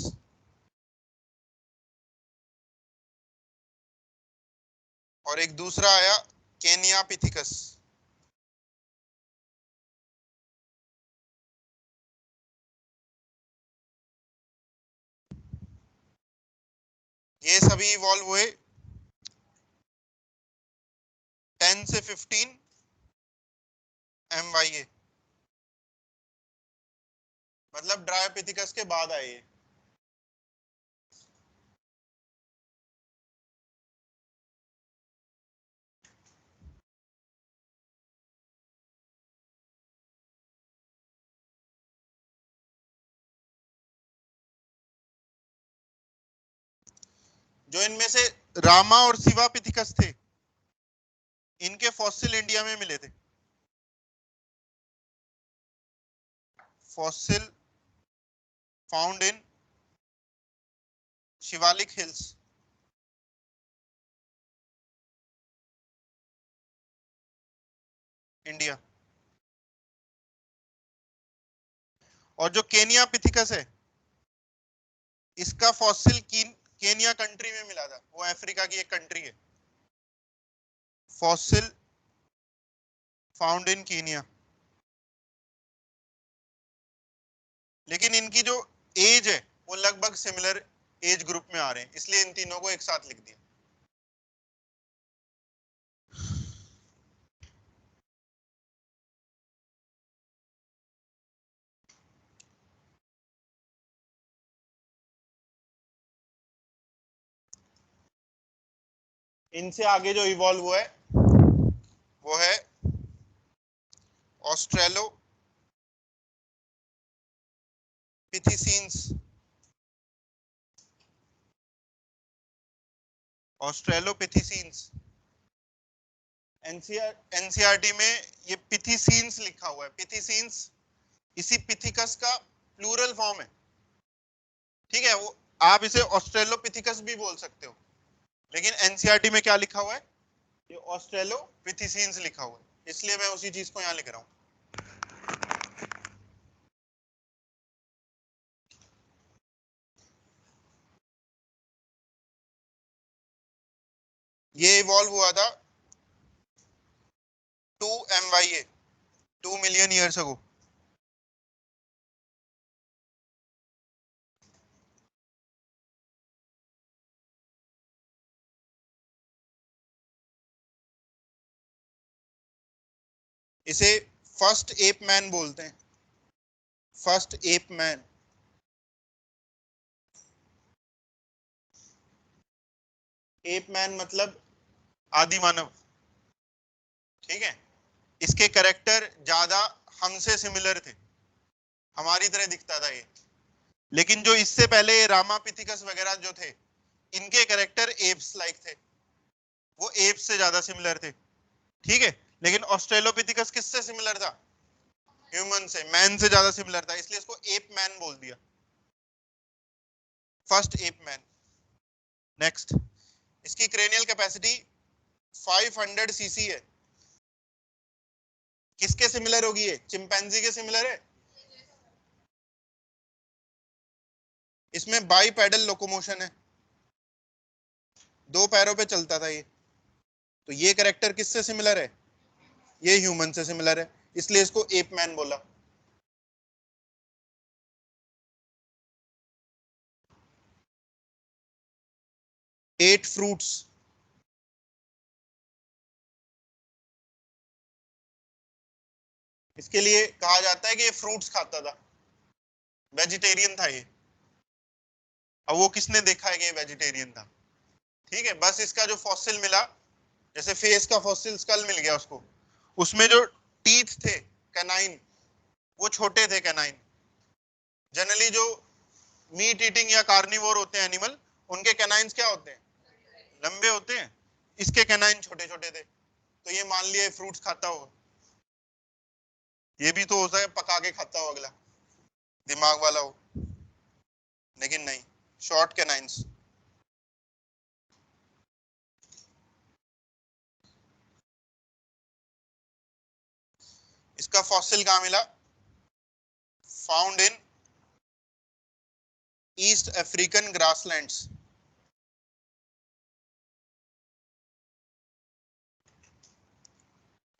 और एक दूसरा आया केनियापिथिकस। ये सभी इवॉल्व हुए 10 से 15 MYA, मतलब ड्रायोपिथिकस के बाद आए ये। जो इनमें से रामा और सिवापिथिकस थे, इनके फॉसिल इंडिया में मिले थे। Fossil found in Shivalik hills, India. और जो केनिया पिथिकस है, इसका फॉसिल केनिया कंट्री में मिला था, वो अफ्रीका की एक कंट्री है। Fossil found in Kenya. लेकिन इनकी जो एज है वो लगभग सिमिलर एज ग्रुप में आ रहे हैं, इसलिए इन तीनों को एक साथ लिख दिया। इनसे आगे जो इवॉल्व हुआ है वो है ऑस्ट्रेलो पिथिसीन्स। ऑस्ट्रेलोपिथिसीन्स। एनसीईआरटी में ये पिथिसीन्स लिखा हुआ है। पिथिसीन्स इसी पिथिकस का प्लूरल फॉर्म है, ठीक है। वो आप इसे ऑस्ट्रेलोपिथिकस भी बोल सकते हो, लेकिन एनसीईआरटी में क्या लिखा हुआ है, ये ऑस्ट्रेलोपिथिसीन्स लिखा हुआ है, इसलिए मैं उसी चीज को यहां लिख रहा हूं। ये इवॉल्व हुआ था 2 MYA, 2 मिलियन ईयर्स अगो। इसे फर्स्ट एप मैन बोलते हैं। First app man. App man मतलब आदि मानव, ठीक है। इसके कैरेक्टर ज्यादा हमसे सिमिलर थे, हमारी तरह दिखता था ये। लेकिन जो इससे पहले रामापिथिकस वगैरह जो थे, इनके कैरेक्टर एप्स लाइक थे, वो एप्स से ज्यादा सिमिलर थे, ठीक है। लेकिन ऑस्ट्रेलोपिथिकस किससे सिमिलर था, ह्यूमन से, मैन से ज्यादा सिमिलर था, इसलिए इसको एप मैन बोल दिया, फर्स्ट एप मैन। नेक्स्ट, इसकी क्रेनियल कैपेसिटी 500 सीसी है। किसके सिमिलर होगी ये, चिंपैंजी के सिमिलर है। इसमें बाई पैडल लोकोमोशन है, 2 पैरों पे चलता था ये। तो ये कैरेक्टर किससे सिमिलर है, ये ह्यूमन से सिमिलर है, इसलिए इसको एप मैन बोला। Eat fruits. इसके लिए कहा जाता है कि ये फ्रूट्स खाता था, वेजिटेरियन था ये। अब वो किसने देखा है कि ये वेजिटेरियन था, ठीक है। बस इसका जो फॉसिल मिला, जैसे फेस का फॉसिल स्कल मिल गया उसको, उसमें जो टीथ थे कैनाइन, वो छोटे थे कैनाइन। जनरली जो मीट ईटिंग या कार्निवोर होते हैं एनिमल, उनके कैनाइन्स क्या होते हैं, लंबे होते हैं। इसके कैनाइन छोटे छोटे थे, तो ये मान लिया फ्रूट्स खाता हो, ये भी तो हो सकता है पका के खाता हो अगला, दिमाग वाला हो, लेकिन नहीं, शॉर्ट कैनाइंस। इसका फॉसिल कहाँ मिला? Found in east African grasslands.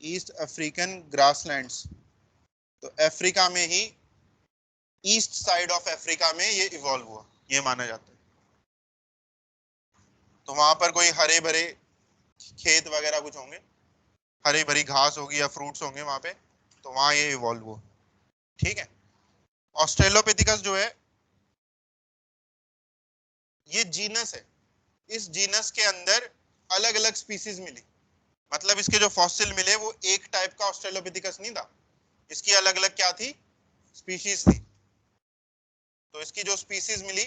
East African grasslands, तो अफ्रीका में ही, ईस्ट साइड ऑफ अफ्रीका में ये इवॉल्व हुआ, ये माना जाता है। तो वहां पर कोई हरे भरे खेत वगैरह कुछ होंगे, हरी भरी घास होगी या फ्रूट्स होंगे वहां पे, तो वहां ये इवॉल्व हुआ। ठीक है। ऑस्ट्रेलोपिथिकस जो है ये जीनस है, इस जीनस के अंदर अलग अलग स्पीसीज मिली, मतलब इसके जो फॉसिल मिले वो एक टाइप का ऑस्ट्रेलोपिथिकस नहीं था, इसकी अलग अलग क्या थी, स्पीशीज थी। तो इसकी जो स्पीसीज मिली,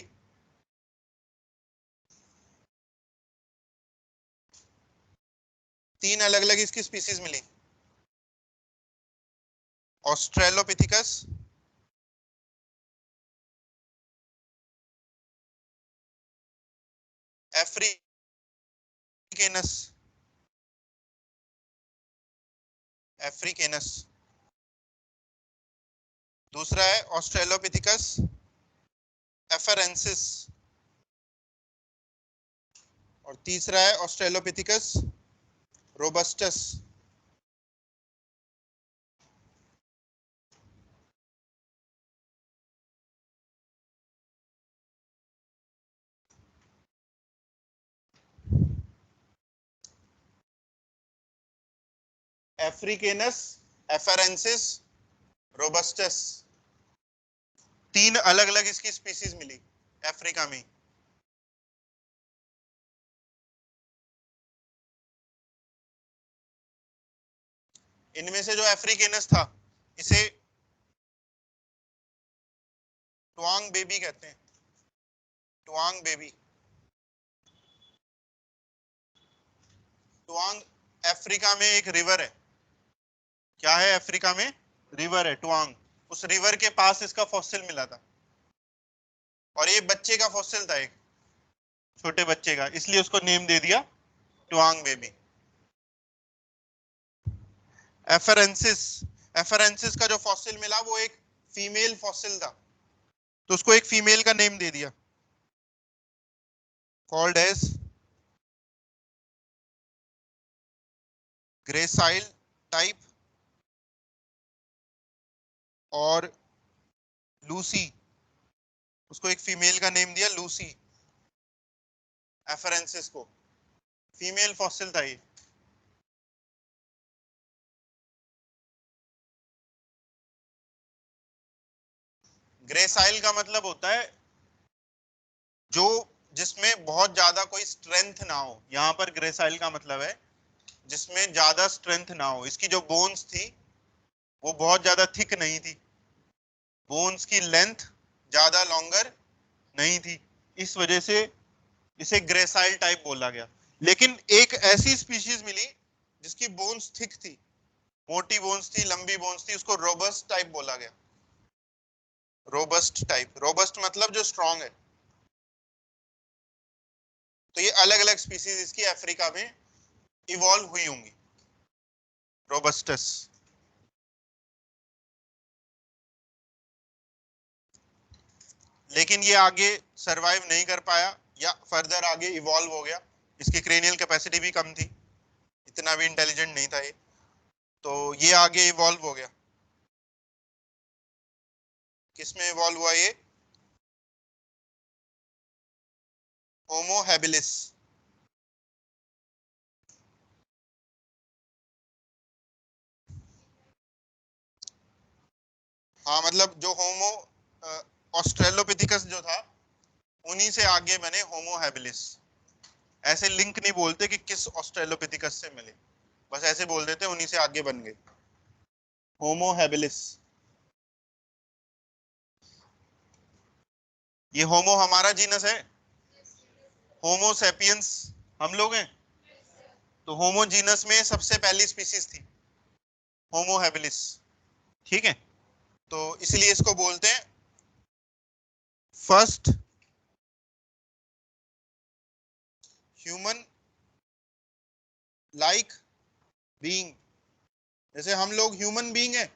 तीन अलग अलग इसकी स्पीसीज मिली। ऑस्ट्रेलोपिथिकस, अफ्रीकेनस, अफ्रीकेनस, दूसरा है ऑस्ट्रेलोपिथिकस एफरेंसिस, और तीसरा है ऑस्ट्रेलोपिथिकस रोबस्टस। अफ्रीकेनस, एफरेंसिस, रोबस्टस, तीन अलग अलग इसकी स्पीसीज मिली अफ्रीका में। इनमें से जो अफ्रीकेनस था, इसे ट्वांग बेबी कहते हैं, ट्वांग बेबी। ट्वांग अफ्रीका में एक रिवर है, क्या है अफ्रीका में, रिवर है ट्वांग, उस रिवर के पास इसका फॉसिल मिला था, और ये बच्चे का फॉसिल था, एक छोटे बच्चे का, इसलिए उसको नेम दे दिया ट्वांग बेबी। एफरेंसिस, एफरेंसिस का जो फॉसिल मिला वो एक फीमेल फॉसिल था, तो उसको एक फीमेल का नेम दे दिया, कॉल्ड एज ग्रेसाइल टाइप, और लूसी, उसको एक फीमेल का नेम दिया लूसी, एफरेंसिस को, फीमेल फॉसिल था ये। ग्रेसाइल का मतलब होता है जो, जिसमें बहुत ज्यादा कोई स्ट्रेंथ ना हो, यहां पर ग्रेसाइल का मतलब है जिसमें ज्यादा स्ट्रेंथ ना हो, इसकी जो बोन्स थी वो बहुत ज्यादा थिक नहीं थी, बोन्स की लेंथ ज्यादा लॉन्गर नहीं थी, इस वजह से इसे ग्रेसाइल टाइप बोला गया। लेकिन एक ऐसी स्पीशीज मिली जिसकी बोन्स थिक थी, मोटी बोन्स थी, लंबी बोन्स थी, उसको रोबस्ट टाइप बोला गया, रोबस्ट टाइप, रोबस्ट मतलब जो स्ट्रांग है। तो ये अलग अलग स्पीसीज इसकी अफ्रीका में इवॉल्व हुई होंगी, रोबस्टस। लेकिन ये आगे सरवाइव नहीं कर पाया, या फर्दर आगे इवॉल्व हो गया, इसकी क्रेनियल कैपेसिटी भी कम थी, इतना भी इंटेलिजेंट नहीं था ये, तो ये आगे इवॉल्व हो गया। किसमें इवॉल्व हुआ ये? Homo habilis. हाँ, मतलब जो होमो ऑस्ट्रेलोपिथिकस जो था, उन्हीं से आगे बने होमो हैबिलिस। ऐसे लिंक नहीं बोलते कि किस ऑस्ट्रेलोपिथिकस से मिले, बस ऐसे बोल देते उन्हीं से आगे बन गए, होमो हैबिलिस। ये होमो हमारा जीनस है, होमो सेपियंस हम लोग हैं, तो होमोजीनस में सबसे पहली स्पीसीज थी होमो हैबिलिस, ठीक है। तो इसलिए इसको बोलते हैं फर्स्ट ह्यूमन लाइक बीइंग। जैसे हम लोग ह्यूमन बीइंग है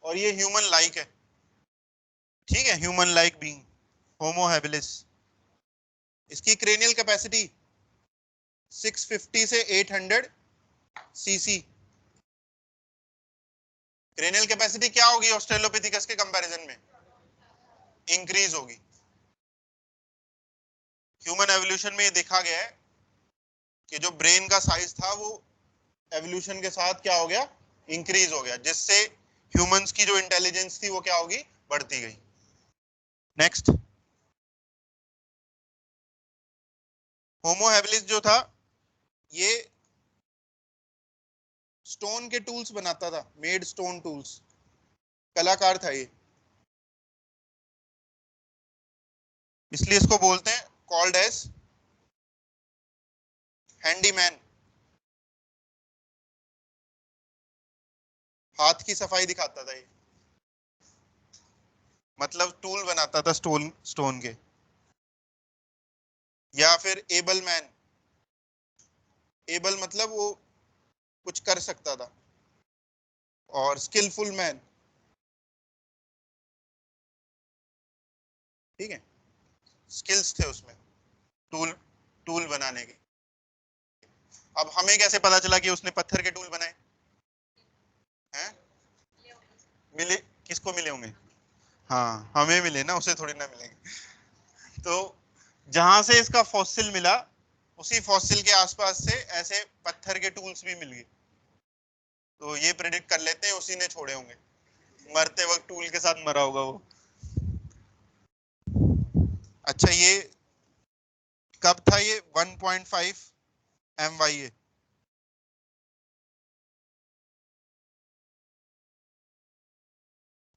और ये ह्यूमन लाइक है, ठीक है, human like being Homo habilis. इसकी क्रेनियल कैपेसिटी 650 से 800 सीसी। क्रेनियल कैपेसिटी क्या होगी ऑस्ट्रेलोपिथिकस के कंपैरिजन में? इंक्रीज होगी। ह्यूमन एवोल्यूशन में ये देखा गया है कि जो ब्रेन का साइज था वो एवोल्यूशन के साथ क्या हो गया? इंक्रीज हो गया, जिससे ह्यूमंस की जो इंटेलिजेंस थी वो क्या होगी? बढ़ती गई। नेक्स्ट, होमो हैबिलिस जो था ये स्टोन के टूल्स बनाता था, मेड स्टोन टूल्स, कलाकार था ये, इसलिए इसको बोलते हैं कॉल्ड एज हैंडीमैन। हाथ की सफाई दिखाता था ये, मतलब टूल बनाता था स्टोन स्टोन के। या फिर एबल मैन, एबल मतलब वो कुछ कर सकता था, और स्किलफुल मैन, ठीक है, स्किल्स थे उसमें टूल टूल बनाने के। अब हमें कैसे पता चला कि उसने पत्थर के टूल बनाए हैं? मिले, किसको मिले होंगे? हाँ, हमें मिले ना, उसे थोड़ी ना मिलेंगे। तो जहां से इसका फॉसिल मिला उसी फॉसिल के आसपास से ऐसे पत्थर के टूल्स भी मिल गए। तो ये प्रेडिक्ट कर लेते हैं उसी ने छोड़े होंगे, मरते वक्त टूल के साथ मरा होगा वो। अच्छा, ये कब था ये 1.5 MYA?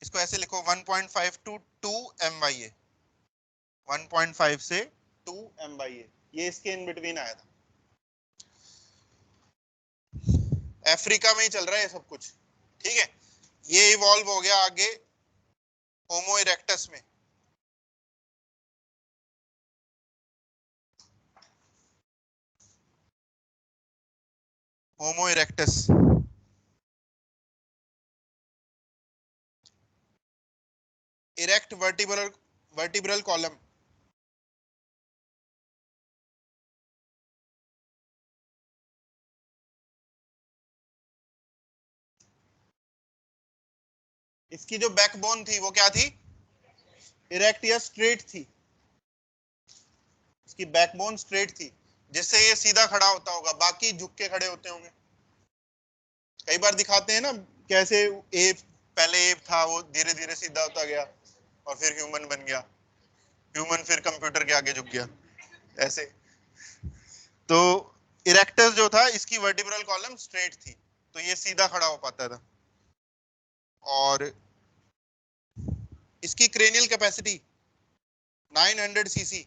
इसको ऐसे लिखो 1.5 टू 2 MYA, 1.5 से 2 MYA, ये इसके इन बिटवीन आया था। अफ्रीका में ही चल रहा है ये सब कुछ, ठीक है। ये इवॉल्व हो गया आगे होमो इरेक्टस में। होमो इरेक्टस, इरेक्ट वर्टिब्रल कॉलम। इसकी जो बैकबोन थी वो क्या थी? इरेक्ट या स्ट्रेट थी। इसकी बैकबोन स्ट्रेट थी, जिससे ये सीधा खड़ा होता होगा, बाकी झुक के खड़े होते होंगे। कई बार दिखाते हैं ना कैसे एप, पहले एप था वो धीरे धीरे सीधा होता गया और फिर ह्यूमन बन गया, ह्यूमन फिर कंप्यूटर के आगे झुक गया, ऐसे। तो इरेक्टस जो था इसकी वर्टिब्रल कॉलम स्ट्रेट थी, तो ये सीधा खड़ा हो पाता था। और इसकी क्रेनियल कैपेसिटी 900 सीसी।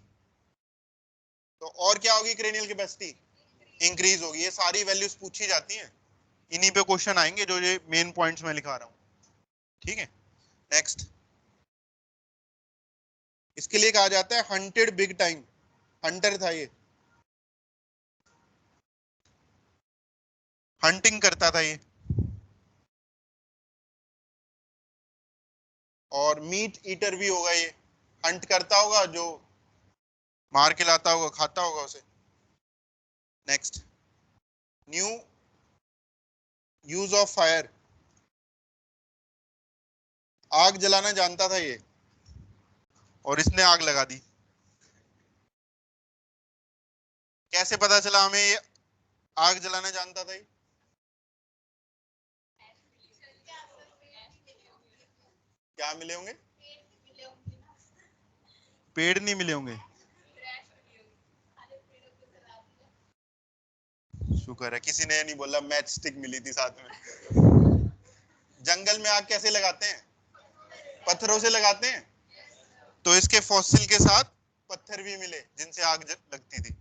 तो और क्या होगी क्रेनियल कैपेसिटी? इंक्रीज होगी। ये सारी वैल्यूज पूछी जाती हैं, इन्हीं पे क्वेश्चन आएंगे जो ये मेन पॉइंट्स में लिखा रहा हूं, ठीक है। नेक्स्ट, इसके लिए कहा जाता है हंटेड बिग टाइम, हंटर था ये, हंटिंग करता था ये, और मीट ईटर भी होगा ये, हंट करता होगा, जो मार के लाता होगा खाता होगा उसे। Next, new use of fire, आग जलाना जानता था ये और इसने आग लगा दी। कैसे पता चला हमें ये आग जलाना जानता था ये? क्या मिले होंगे? पेड़ नहीं मिले होंगे? शुक्र है किसी ने नहीं बोला मैच स्टिक मिली थी साथ में। जंगल में आग कैसे लगाते हैं? पत्थरों से लगाते हैं। तो इसके फॉसिल के साथ पत्थर भी मिले जिनसे आग लगती थी।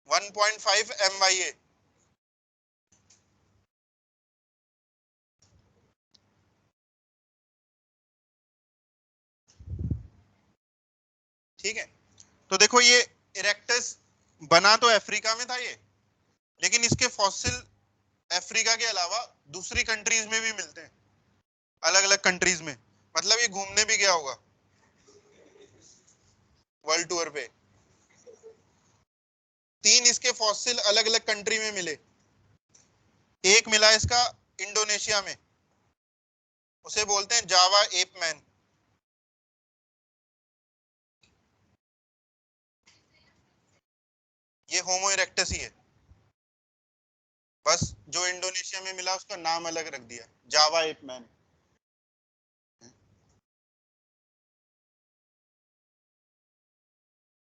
1.5 MYA। ठीक है, तो देखो ये इरेक्टस बना तो अफ्रीका में था ये, लेकिन इसके फॉसिल अफ्रीका के अलावा दूसरी कंट्रीज में भी मिलते हैं, अलग अलग कंट्रीज में। मतलब ये घूमने भी गया होगा वर्ल्ड टूर पे। 3 इसके फॉसिल अलग अलग कंट्री में मिले। एक मिला इसका इंडोनेशिया में, उसे बोलते हैं जावा एप मैन। ये होमो इरेक्टस ही है, बस जो इंडोनेशिया में मिला उसका नाम अलग रख दिया, जावा एप मैन।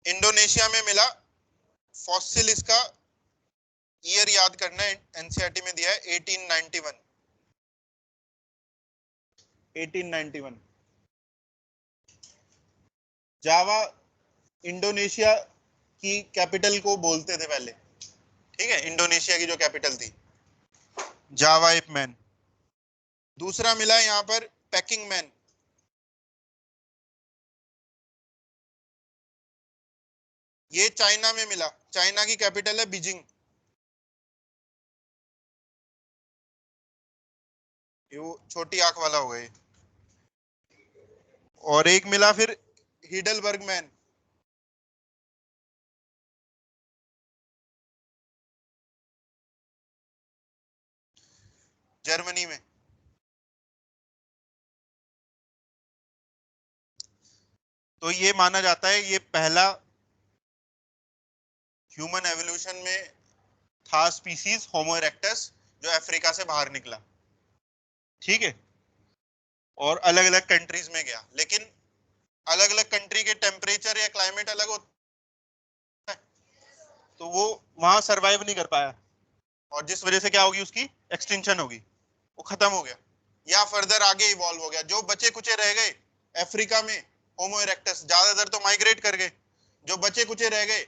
इंडोनेशिया में मिला, फॉसिल इसका ईयर याद करना है, एनसीईआरटी में दिया है 1891। 1891 जावा इंडोनेशिया की कैपिटल को बोलते थे पहले। ठीक है, इंडोनेशिया की जो कैपिटल थी, जावा एप मैन। दूसरा मिला यहाँ पर पैकिंग मैन। ये चाइना में मिला, चाइना की कैपिटल है बीजिंग। ये वो छोटी आंख वाला हो गए। और एक मिला फिर हिडलबर्ग मैन। जर्मनी में। तो ये माना जाता है ये पहला ह्यूमन एवोल्यूशन में था स्पीसीज होमो इरेक्टस जो अफ्रीका से बाहर निकला। ठीक है, और अलग अलग कंट्रीज में गया, लेकिन अलग अलग कंट्री के टेम्परेचर या क्लाइमेट अलग होता है, तो वो वहां सरवाइव नहीं कर पाया, और जिस वजह से क्या होगी, उसकी एक्सटिंक्शन होगी, वो खत्म हो गया या फर्दर आगे इवॉल्व हो गया। जो बचे कुचे रह गए अफ्रीका में होमो इरेक्टस, ज्यादातर तो माइग्रेट कर गए, जो बचे कुचे रह गए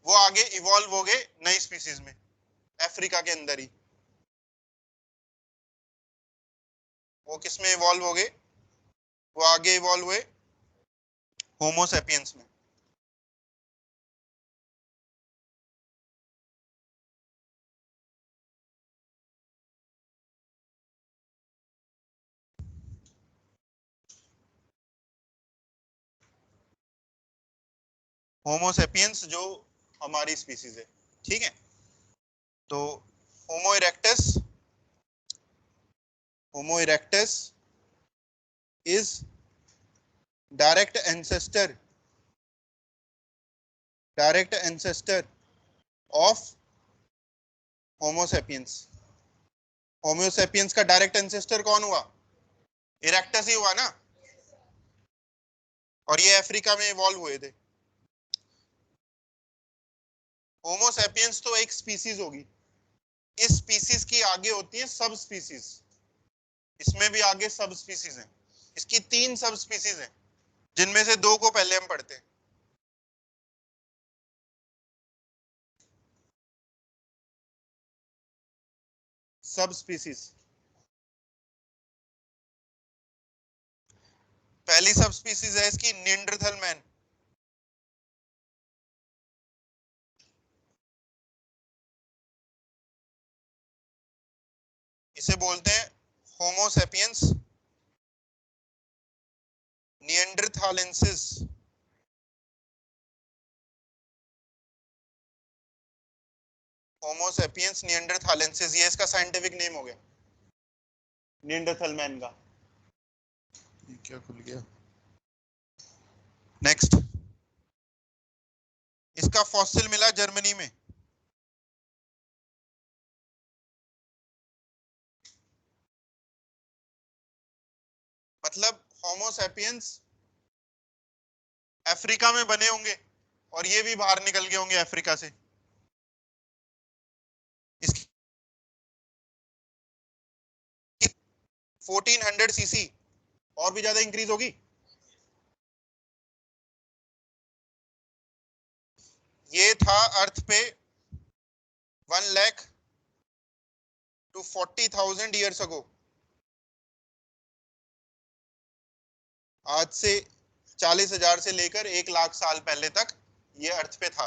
वो आगे इवॉल्व हो गए नई स्पीसीज में अफ्रीका के अंदर ही। वो किस में इवॉल्व हो गए, वो आगे इवॉल्व हुए होमो सेपियंस में। होमो सेपियंस जो हमारी स्पीसीज है। ठीक है, तो Homo erectus, Homo erectus is direct ancestor, direct ancestor of Homo sapiens. Homo sapiens का डायरेक्ट एंसेस्टर कौन हुआ, इरेक्टस ही हुआ ना, और ये अफ्रीका में इवॉल्व हुए थे। होमो सेपियंस तो एक स्पीसीज होगी, इस स्पीसीज की आगे होती है सब स्पीसीज, इसमें भी आगे सब स्पीसीज हैं। इसकी 3 सब स्पीसीज हैं, जिनमें से 2 को पहले हम पढ़ते हैं। सब स्पीसीज, पहली सब स्पीसीज है इसकी निएंडरथल मैन। इसे बोलते हैं होमो सेपियंस निएंडरथालेंसिस। होमो सेपियंस निएंडरथालेंसिस, ये इसका साइंटिफिक नेम हो गया निएंडरथल मैन का। ये क्या खुल गया, नेक्स्ट। इसका फॉसिल मिला जर्मनी में। मतलब होमो सेपियंस अफ्रीका में बने होंगे और ये भी बाहर निकल गए होंगे अफ्रीका से। इसकी 1400 सीसी और भी ज्यादा इंक्रीज होगी। ये था अर्थ पे 1 लाख to 40,000 years ago, आज से 40,000 से लेकर 1 लाख साल पहले तक ये अर्थ पे था।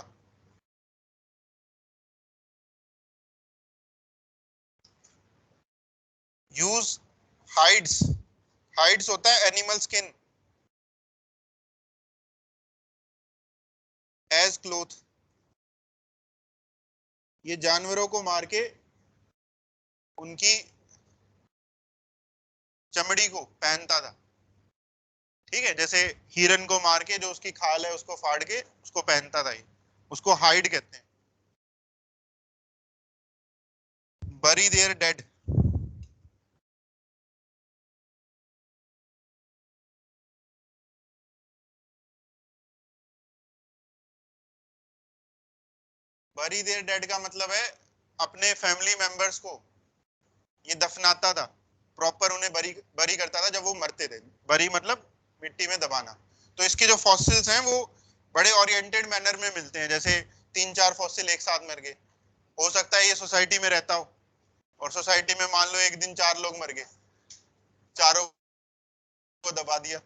यूज हाइड्स, हाइड्स होता है एनिमल स्किन, एज क्लोथ। ये जानवरों को मार के उनकी चमड़ी को पहनता था। ठीक है, जैसे हिरन को मार के जो उसकी खाल है उसको फाड़ के उसको पहनता था, ये उसको हाइड कहते हैं। बरी देयर डेड, बरी देयर डेड का मतलब है अपने फैमिली मेंबर्स को ये दफनाता था, प्रॉपर उन्हें बरी बरी करता था जब वो मरते थे। बरी मतलब मिट्टी में दबाना। तो इसके जो फॉसिल्स हैं वो बड़े ओरिएंटेड मैनर में मिलते हैं, जैसे 3-4 फॉसिल एक साथ मर गए। हो सकता है ये सोसाइटी में रहता हो और सोसाइटी में मान लो एक दिन 4 लोग मर गए, चारों को दबा दिया,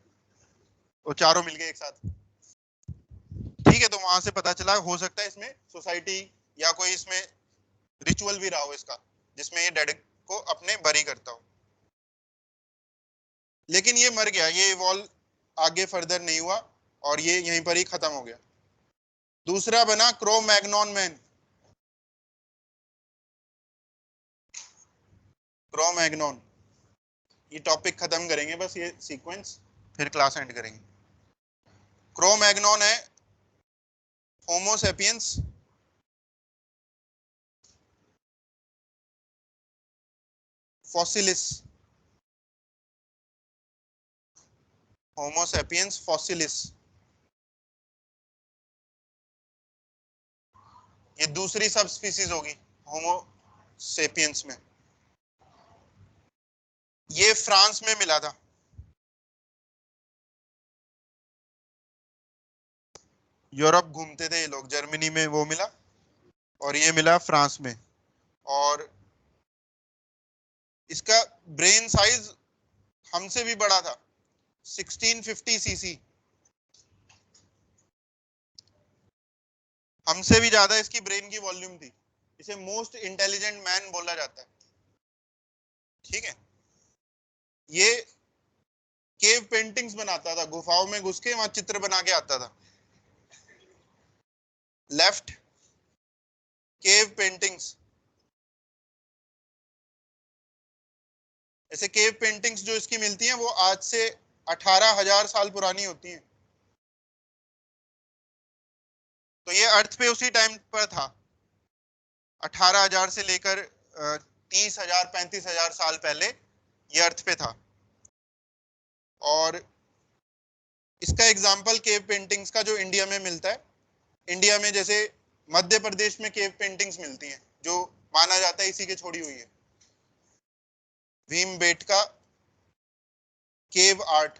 वो चारों मिल गए एक साथ। ठीक है, तो वहां से पता चला हो सकता है इसमें सोसाइटी या कोई इसमें रिचुअल भी रहा हो इसका, जिसमें ये डेड को अपने बरी करता हो। लेकिन ये मर गया, ये इवॉल्व आगे फर्दर नहीं हुआ और ये यहीं पर ही खत्म हो गया। दूसरा बना crow Magnon man. Crow Magnon, ये टॉपिक खत्म करेंगे बस, ये सीक्वेंस, फिर क्लास एंड करेंगे। क्रो मैग्नॉन है होमो सेपियंस फॉसिलिस, होमो सेपियंस फॉसिलिस, ये दूसरी सब स्पीसीज होगी होमो सेपियंस में। ये फ्रांस में मिला था, यूरोप घूमते थे ये लोग, जर्मनी में वो मिला और ये मिला फ्रांस में। और इसका ब्रेन साइज हमसे भी बड़ा था, 1650 सीसी, हमसे भी ज्यादा इसकी ब्रेन की वॉल्यूम थी। इसे मोस्ट इंटेलिजेंट मैन बोला जाता है। ठीक है, ये केव पेंटिंग्स बनाता था, गुफाओं में घुस के वहां चित्र बना के आता था। Left, cave paintings. ऐसे केव पेंटिंग्स जो इसकी मिलती हैं वो आज से 18,000 साल पुरानी होती हैं। तो ये अर्थ पे उसी टाइम पर था, 18,000 से लेकर 30,000 35,000 साल पहले ये अर्थ पे था। और इसका एग्जाम्पल केव पेंटिंग्स का जो इंडिया में मिलता है, इंडिया में जैसे मध्य प्रदेश में केव पेंटिंग्स मिलती हैं जो माना जाता है इसी के छोड़ी हुई है। भीमबेटका केव आर्ट,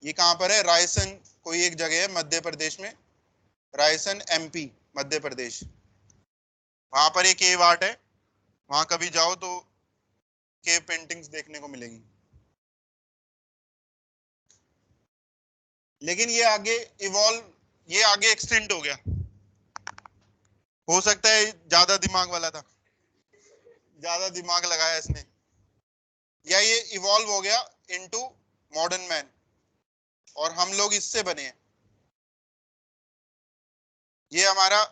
ये कहां पर है? रायसन कोई एक जगह है मध्य प्रदेश में, रायसन एमपी मध्य प्रदेश, वहां पर एक केव आर्ट है। वहां कभी जाओ तो केव पेंटिंग्स देखने को मिलेगी। लेकिन ये आगे इवॉल्व, ये आगे एक्सटेंड हो गया, हो सकता है ज्यादा दिमाग वाला था, ज्यादा दिमाग लगाया इसने, या ये इवॉल्व हो गया इनटू मॉडर्न मैन और हम लोग इससे बने हैं। ये हमारा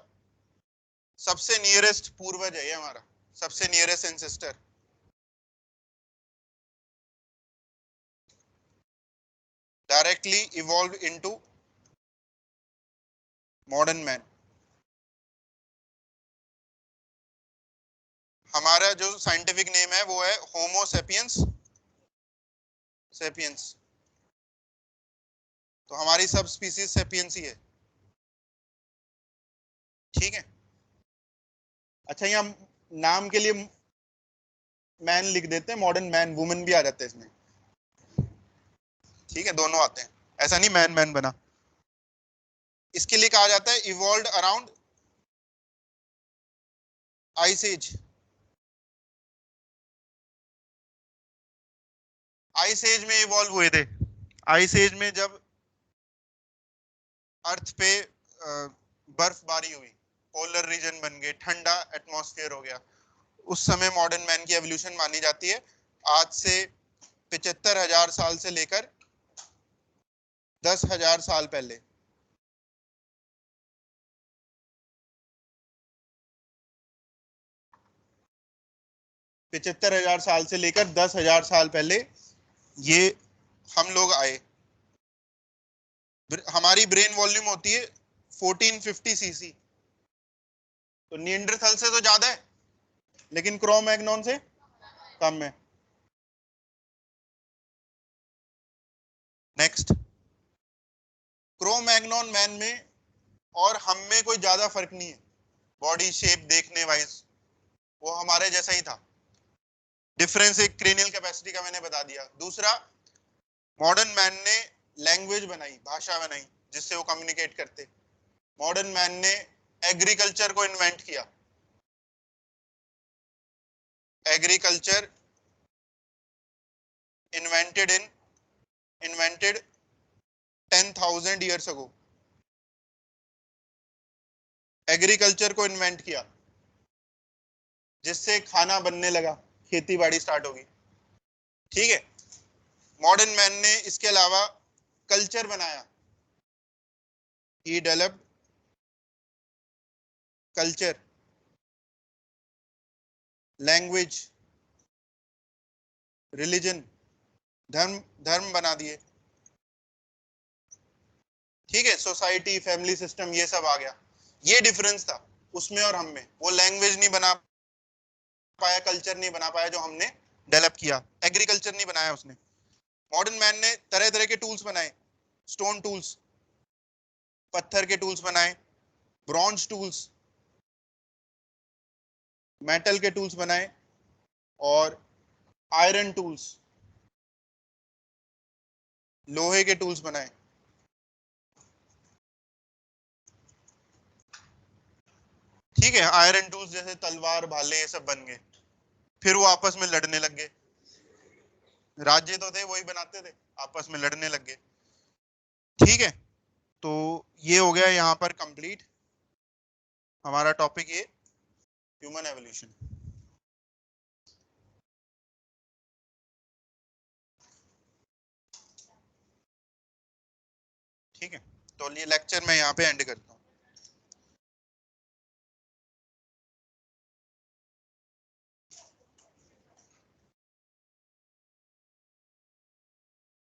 सबसे नियरेस्ट पूर्वज है, ये हमारा सबसे nearest ancestor. Directly evolve into modern man. हमारा जो साइंटिफिक नेम है वो है होमो सेपियंस सेपियंस। तो हमारी सब स्पीसीज सेपियंस ही है। ठीक है, अच्छा यहाँ नाम के लिए मैन लिख देते हैं, मॉडर्न मैन, वुमेन भी आ जाते हैं इसमें। ठीक है, दोनों आते हैं, ऐसा नहीं मैन मैन बना। इसके लिए कहा जाता है evolve around ice age. Ice age में इवॉल्व हुए थे। आइस एज में जब अर्थ पे बर्फबारी हुई, पोलर रीजन बन गए, ठंडा एटमॉस्फेयर हो गया, उस समय मॉडर्न मैन की एवोल्यूशन मानी जाती है। आज से 75,000 साल से लेकर 10,000 साल पहले। 75,000 साल से लेकर 10,000 साल पहले ये हम लोग आए। हमारी ब्रेन वॉल्यूम होती है 1450 सीसी, तो निएंडरथल से तो ज्यादा है, लेकिन क्रो-मैग्नॉन से कम है। नेक्स्ट, क्रो-मैग्नॉन मैन में और हम में कोई ज्यादा फर्क नहीं है, बॉडी शेप देखने वाइज वो हमारे जैसा ही था। डिफरेंस एक क्रेनियल कैपेसिटी का मैंने बता दिया। दूसरा, मॉडर्न मैन ने लैंग्वेज बनाई, भाषा बनाई, जिससे वो कम्युनिकेट करते। मॉडर्न मैन ने एग्रीकल्चर को इन्वेंट किया। Agriculture invented 10,000 years ago. Agriculture को इन्वेंट किया, जिससे खाना बनने लगा, खेती बाड़ी स्टार्ट होगी। ठीक है। मॉडर्न मैन ने इसके अलावा कल्चर बनाया। He developed culture, language, religion, धर्म धर्म बना दिए। ठीक है। सोसाइटी, फैमिली सिस्टम, ये सब आ गया। ये डिफरेंस था उसमें और हम में। वो लैंग्वेज नहीं बना पाया, कल्चर नहीं बना पाया जो हमने डेवलप किया। एग्रीकल्चर नहीं बनाया उसने। मॉडर्न मैन ने तरह तरह के टूल्स बनाए। स्टोन टूल्स, पत्थर के टूल्स बनाए, ब्रॉन्ज टूल्स, मेटल के टूल्स बनाए, और आयरन टूल्स, लोहे के टूल्स बनाए। ठीक है। आयरन टूल्स जैसे तलवार, भाले, ये सब बन गए। फिर वो आपस में लड़ने लग गए। राज्य तो थे वही बनाते थे, आपस में लड़ने लग गए। ठीक है। तो ये हो गया यहाँ पर कंप्लीट हमारा टॉपिक, ये ह्यूमन एवोल्यूशन। ठीक है। तो ये लेक्चर मैं यहाँ पे एंड करता हूँ।